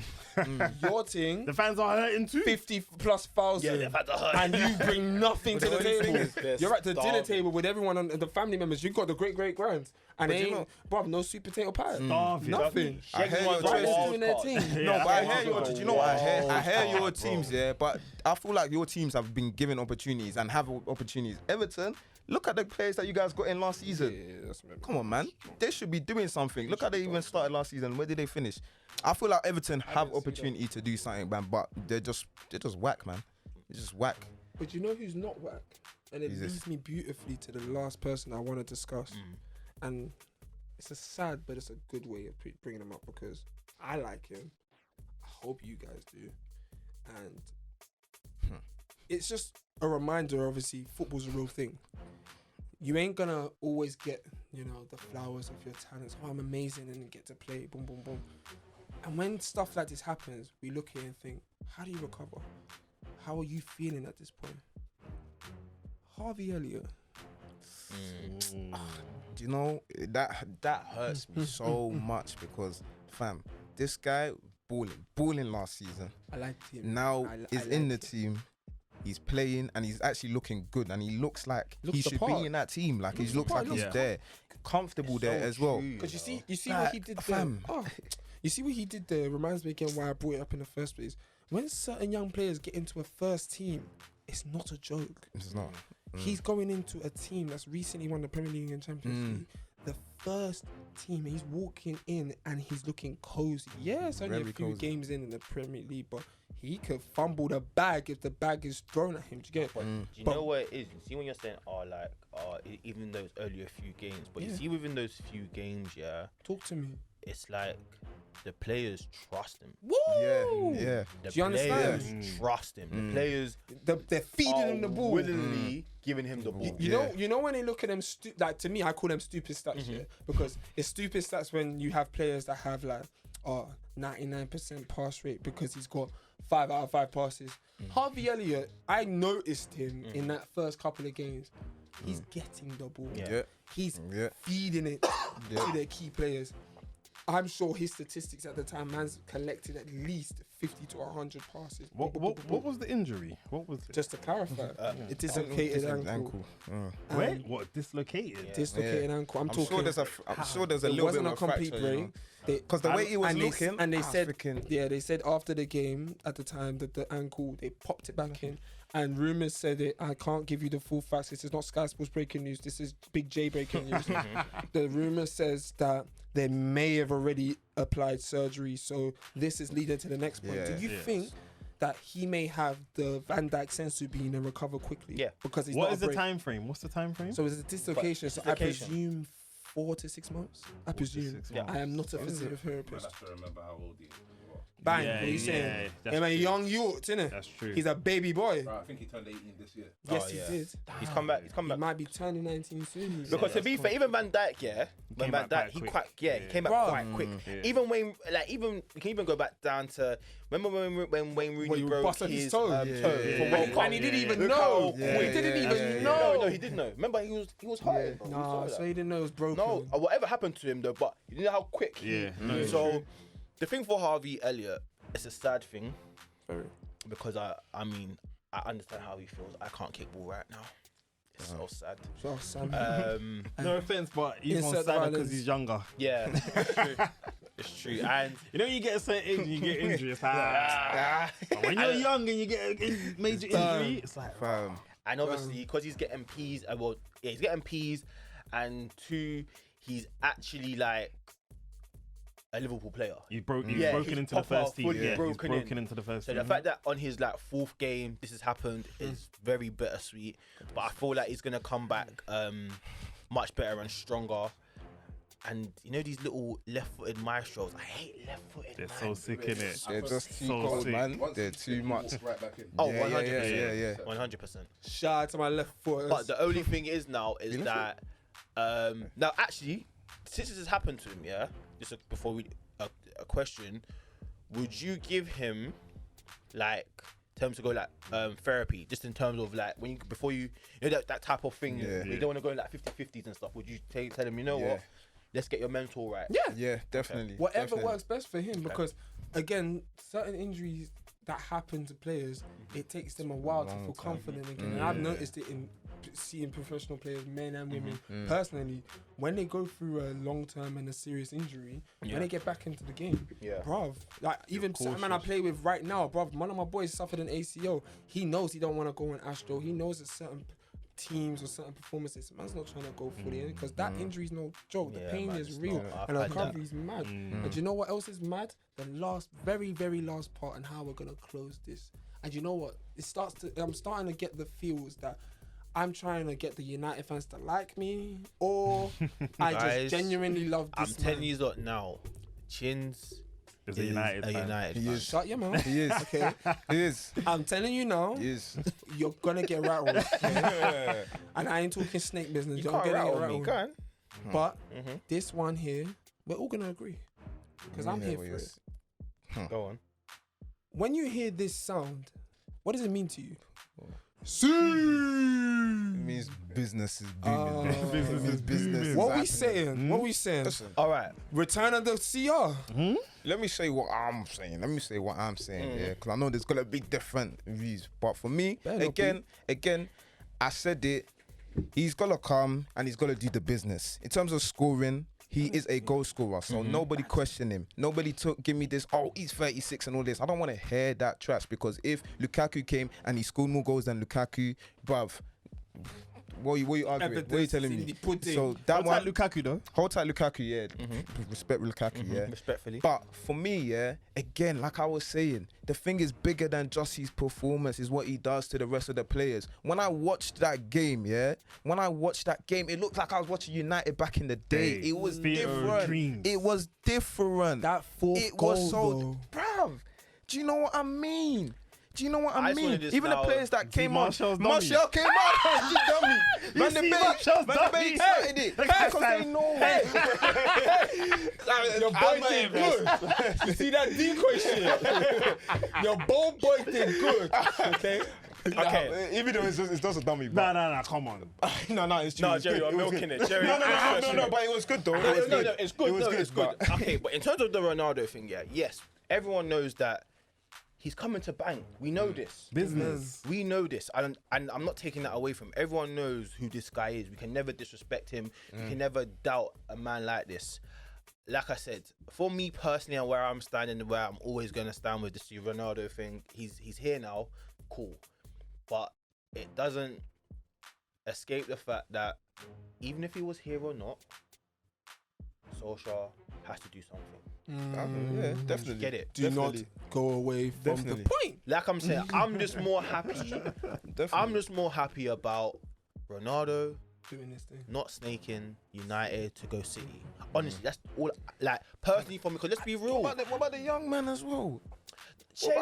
Your thing, The fans are hurting too. 50,000+, Yeah, the fans are hurting. and you bring nothing to the only thing table. is they're You're at the dinner starving. table with everyone on the family members. You've got the great grands, and they you ain't, know- bruv, no sweet potato pie. Starving. Nothing. I hear your Brighton's choices. doing their thing. No, but I hear Yeah, your. that's Do you know what I hear? I hear your wild, teams, yeah. But I feel like your teams have been given opportunities and have opportunities. Everton, Look at the players that you guys got in last season. Yeah, that's Come on, man. They should be doing something. Look how they even started last season. Where did they finish? I feel like Everton have opportunity to do something, man, but they're just whack, man. They're just whack. But you know who's not whack? And it leads me beautifully to the last person I want to discuss. And it's a sad, but it's a good way of bringing him up because I like him. I hope you guys do. And it's just a reminder, obviously, football's a real thing. You ain't gonna always get, the flowers of your talents. Oh, I'm amazing and get to play, boom, boom, boom. And when stuff like this happens, we look here and think, how do you recover? How are you feeling at this point? Harvey Elliott. Do you know, that hurts me so much because, fam, this guy balling last season. I liked him. Now he's in the team. He's playing and he's actually looking good and he looks like he should be in that team. Like he looks like he's there, comfortable there as well. Because you see what he did there. You see what he did there reminds me again why I brought it up in the first place. When certain young players get into a first team, it's not a joke. It's not. He's going into a team that's recently won the Premier League and Champions League. The first team, he's walking in and he's looking cozy. Yeah, it's only a few games in the Premier League, but he could fumble the bag if the bag is thrown at him. Do you get it? Do you know what it is? You see when you're saying, even those earlier few games, but you see within those few games, Talk to me. it's like the players trust him. Woo! Yeah. The Do you understand? players trust him. The players They're feeding him the ball. willingly giving him the ball. You know when they look at them, like to me, I call them stupid stats, because it's stupid stats when you have players that have 99% pass rate because he's got 5 out of 5 passes. Harvey Elliott, I noticed him in that first couple of games. He's getting the ball. He's feeding it to their key players. I'm sure his statistics at the time, man's collected at least 50 to 100 passes. What was the injury? What was it? Just to clarify, it dislocated ankle. Wait, what? Dislocated? Dislocated ankle. I'm talking. I'm sure there's a It little bit wasn't of a complete fracture, break. Because the way he was looking, they said after the game at the time that the ankle, they popped it back in, and rumors said it. I can't give you the full facts. This is not Sky Sports breaking news. This is Big J breaking news. The rumor says that they may have already applied surgery, so this is leading to the next point. Do you think that he may have the Van Dijk sensu being and recover quickly? Yeah, because he's What not is the time frame? What's the time frame? So it's a dislocation. So I presume 4 to 6 months. I presume. I am not a physiotherapist. I have to remember how old he is. Bang, what are you saying? I'm a young youth, innit? That's true. He's a baby boy. Bro, I think he turned 18 this year. Yes, he did. He's come back. He might be turning 19 soon. Because to be fair, even Van Dijk, when Van Dijk, he came back quite quick. Even Wayne, we can even go back down to remember when Wayne Rooney broke his toe for World Cup, and he didn't even know. He didn't even know. No, he did know. Remember, he was hurt. No, so he didn't know it was broken. No, whatever happened to him though, but you know how quick he. So the thing for Harvey Elliott, it's a sad thing. Because I understand how he feels. I can't kick ball right now. It's so sad. So sad. No offense, but he's more sad because he's younger. Yeah, it's true. And you know, you get a certain age and you get injury. It's like, when you're young and you get a major injury, it's like, and obviously because he's getting P's. He's getting P's, and 2, he's actually like a Liverpool player. He's broken into the first team. He's broken into the first team. So the fact that on his 4th game this has happened is very bittersweet. But I feel like he's gonna come back much better and stronger. And you know these little left-footed maestros. I hate left-footed. They're so sick in it. They're just too cold, man. They're too much. Right back in. Oh, 100%. 100%. Shout out to my left foot. But the only thing is now is that now actually, since this has happened to him, just before we a question, would you give him terms to go therapy, just in terms of when you before you know that type of thing, you don't want to go in 50-50s and stuff? Would you tell him, what, let's get your mental right? Yeah, definitely. Whatever works best for him, because again, certain injuries that happen to players, it takes them a while to feel confident again. And I've noticed it in seeing professional players, men and women, personally, when they go through a long-term and a serious injury, when they get back into the game, bruv, even certain man I play with right now, bruv, one of my boys suffered an ACL. He knows he don't want to go on Astro. He knows that certain teams or certain performances, man's not trying to go fully in because that injury's no joke. The Yeah, pain man, is it's real, not. and I've the had that. recovery's mad. And do you know what else is mad? The last, very, very last part and how we're gonna close this. And you know what? I'm starting to get the feels that I'm trying to get the United fans to like me, or I Guys, just genuinely love I'm this telling man. you that now. Chins Is a United a fan. United He fan. is. Shut your mouth. He is. Okay. He is. I'm telling you now, He is. you're gonna get rattled. Okay? And I ain't talking snake business. You You're can't gonna rattle get me, rattled. can? But this one here, we're all gonna agree because I'm here for it. Go on. When you hear this sound, what does it mean to you? It means business is booming. Oh. Business is business. What we happening. saying? What we saying? Listen, All right. Return of the CR. let me say what I'm saying. Yeah, because I know there's gonna be different views. But for me, Better not again, I said it. He's gonna come and he's gonna do the business. In terms of scoring, he is a goal scorer. So nobody question him. Nobody give me this. Oh, he's 36 and all this. I don't want to hear that trash because if Lukaku came and he scored more goals than Lukaku, bruv. What are you arguing? What are you telling me? So that What's one, that Lukaku though? hold tight, Lukaku. Yeah, respect Lukaku. Yeah, Respectfully. but for me, yeah, again, like I was saying, the thing is bigger than just his performance, is what he does to the rest of the players. When I watched that game, it looked like I was watching United back in the day. Hey, It was theatre of different. dreams. It was different. That fourth it goal, was so, though. bruv. Do you know what I mean? Do you know what I I just mean? wanna just Even the now players that see came on, Martial's dummy. Martial came on. You dummy. Van see de Beek Martial's dummy? started it. Because they know. Your boy did good. You see that decoy shit? Your boy did good. Okay. Okay. Even though it's just a dummy. Nah, come on. No, it's true. No, It's Jerry, good. you're It was milking good. it. Jerry, No, but it was good though. No, It was no, good. no, it's good. It was No, good, it's good. but- Okay, but in terms of the Ronaldo thing, yeah, yes, everyone knows that he's coming to bang. We know this. Business. We know this, and I'm not taking that away from him. Everyone knows who this guy is. We can never disrespect him. We can never doubt a man like this. Like I said, for me personally, and where I'm standing, and where I'm always gonna stand with this Ronaldo thing, he's here now, cool, but it doesn't escape the fact that even if he was here or not, Solskjaer has to do something. Yeah, definitely. Get it? Do Definitely. not go away from Definitely. the point. Like I'm saying, I'm just more happy. Definitely. I'm just more happy about Ronaldo Doing this thing. not snaking United to go City. Honestly, that's all. Like personally for me, because let's be real. What about the young man as well? Shakes,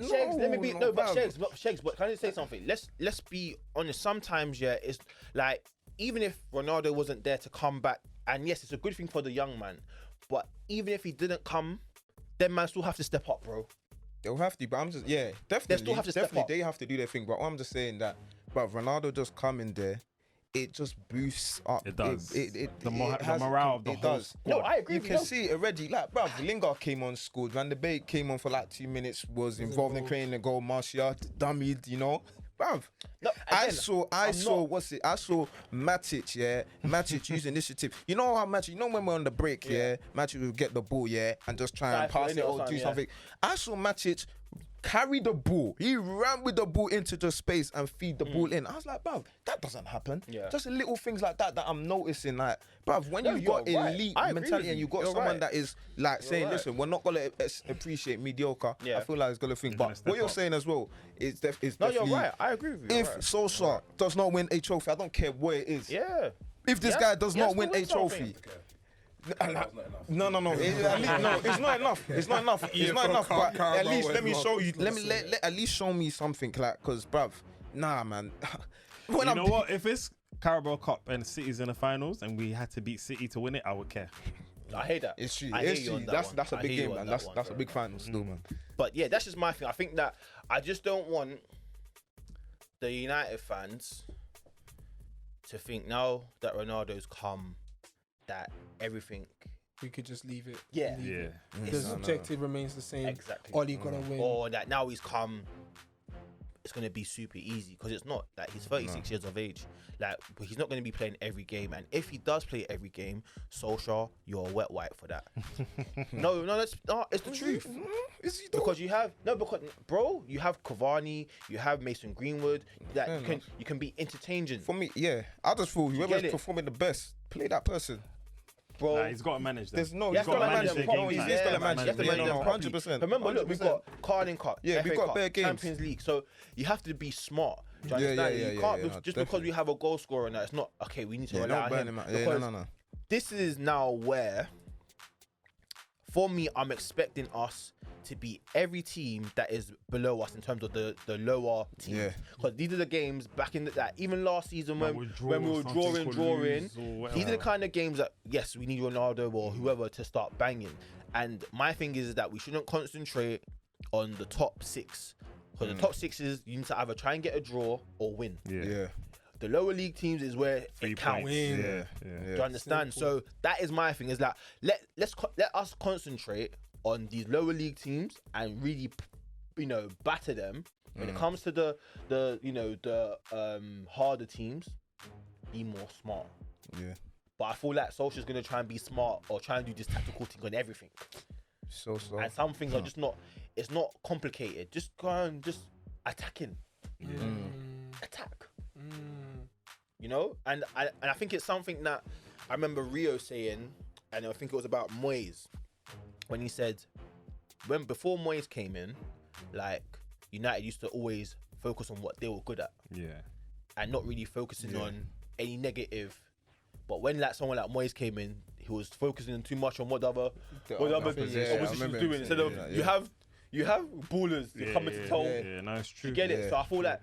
Shakes, let me be no, no, but bruv. Shakes, but can I just say something? Let's be honest. Sometimes, yeah, it's like even if Ronaldo wasn't there to come back, and yes, it's a good thing for the young man, but even if he didn't come, then man still have to step up, bro. They'll have to, but I'm just definitely. still have to step definitely up. they have to do their thing. But I'm just saying that, but Ronaldo just coming there, it just boosts up. It does. The The morale of the it whole does. squad. No, I agree. You with can see it already. Like, bruv, Lingard came on, scored. Van de Beek came on for like 2 minutes, was involved in creating a goal. Martial dummied, you know. Bruv, No, I again, saw I'm Matic, Matic use initiative. You know how Matic, when we're on the break, Matic will get the ball, and just try and Dive pass in it it or or do something, something. I saw Matic carry the ball. He ran with the ball into the space and feed the ball in. I was like, bruv, that doesn't happen. Yeah. Just little things like that I'm noticing. Like, bruv, when No, you've got you're right. elite I agree mentality with and you. you've got You're someone right. that is like saying, right. listen, we're not gonna appreciate mediocre. Yeah. I feel like it's gonna think. gonna But step what you're up. saying as well is No, definitely. you're right. I agree with you. If you're right. Solskjaer does not win a trophy, I don't care what it is. Yeah. If this Yeah, guy does he has not to win win a trophy, something. That's not enough. no, no, it's not enough. It's not enough. It's not enough. But at least let me show you. Let me let at least show me something, like, cause bruv, nah, man. You know what? If it's Carabao Cup and City's in the finals and we had to beat City to win it, I would care. I hate that. It's true. I It's hear you true. on that That's one. that's a I big hear you game, on man. that That's one, that's a bro. big final still, man. But yeah, that's just my thing. I think that I just don't want the United fans to think now that Ronaldo's come, that everything. We could just leave it. Yeah. Leave Yeah. it. The objective remains the same. Exactly. All you gotta win. Or that now he's come, it's going to be super easy, because it's not. Like, he's 36 years of age. Like, but he's not going to be playing every game. And if he does play every game, Solskjaer, you're a wet wipe for that. no, it's the truth. Is he though? Because you have bro, you have Cavani, you have Mason Greenwood. That you can be interchanging. For me, yeah, I just feel get whoever's it? performing the best, play that person. Bro, Nah, he's got to manage them. There's no, you he's have to got to manage manage them it. properly. He's Yeah, got to man, manage you have to it. manage Yeah, them no, properly. 100%. Remember, look, we've got Carling Cup, Yeah, FA we've got Cup, bare games. Champions League. So you have to be smart. Do you Yeah, understand? yeah, You yeah, can't yeah, just because we have a goal scorer and that, it's not okay. We need to Yeah, rely don't on burn him. him out. Yeah, Because no. this is now where, for me, I'm expecting us to beat every team that is below us in terms of the lower teams. Yeah. Because these are the games back in even last season Man, when we were drawing. lose or These whatever. are the kind of games that, yes, we need Ronaldo or whoever to start banging. And my thing is that we shouldn't concentrate on the top 6. Because the top 6 is, you need to either try and get a draw or win. Yeah. The lower league teams is where 3 it counts. points. Yeah. Do you understand? So that is my thing. Is that let us concentrate on these lower league teams and really, batter them. When it comes to the harder teams, be more smart. Yeah. But I feel like Solskjaer's gonna try and be smart or try and do this tactical thing on everything. So. And some things are just not. It's not complicated. Just go and just attacking. Attack. And I think it's something that I remember Rio saying, and I think it was about Moyes, when he said, before Moyes came in, like, United used to always focus on what they were good at Yeah. and not really focusing on any negative. But when someone like Moyes came in, he was focusing too much on what the other opposition was doing. Instead of you have ballers that come into town. Yeah, no, it's true. You get it? Yeah. So I feel like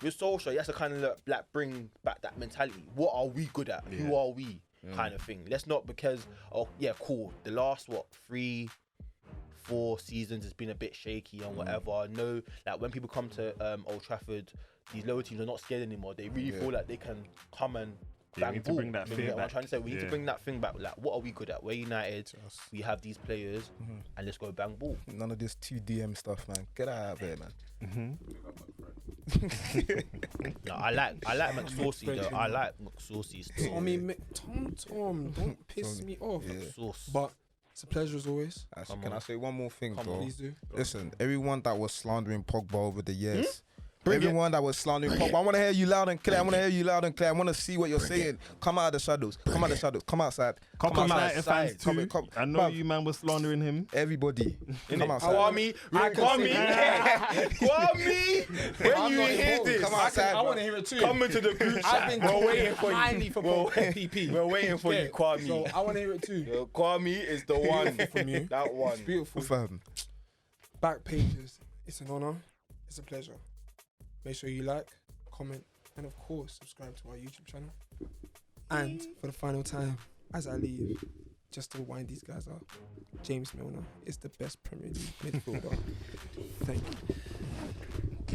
with Solskjaer, you have to kind of bring back that mentality. What are we good at? Yeah. Who are we? Kind of thing. Let's not because, cool. The last 3-4 seasons has been a bit shaky and whatever. No, like when people come to Old Trafford, these lower teams are not scared anymore. They really feel like they can come and bang we need to ball. bring that You fear know what I'm back. trying to say? We need to Yeah. bring that thing back. Like, what are we good at? We're United. We have these players, and let's go bang ball. None of this 2DM stuff, man. Get out of here, man. No, I like McSaucy though. I like McSaucy still. Tom, don't piss me off. Sauce. But it's a pleasure as always. Actually, can I say one more thing, Come bro? on. Please do. Listen, everyone that was slandering Pogba over the years. Everyone that was slandering Pogba, I want to hear you loud and clear. I want to see what you're saying. Come out of the shadows. Come out of the shadows. Come outside. Come outside. fans too. Come- I know bruv. you man was slandering him. Everybody, come outside. Kwame, when you hear this, Come outside. I want to hear it too. come into the group I've chat. been We're waiting for you. highly for TBP. We're waiting for you, Kwame. So I want to hear it too. Kwame is the one from you. That one. It's beautiful. Fam. Back pages. It's an honor. It's a pleasure. Make sure you like, comment, and of course subscribe to our YouTube channel. And for the final time, as I leave, just to wind these guys up, James Milner is the best Premier League midfielder. Thank you.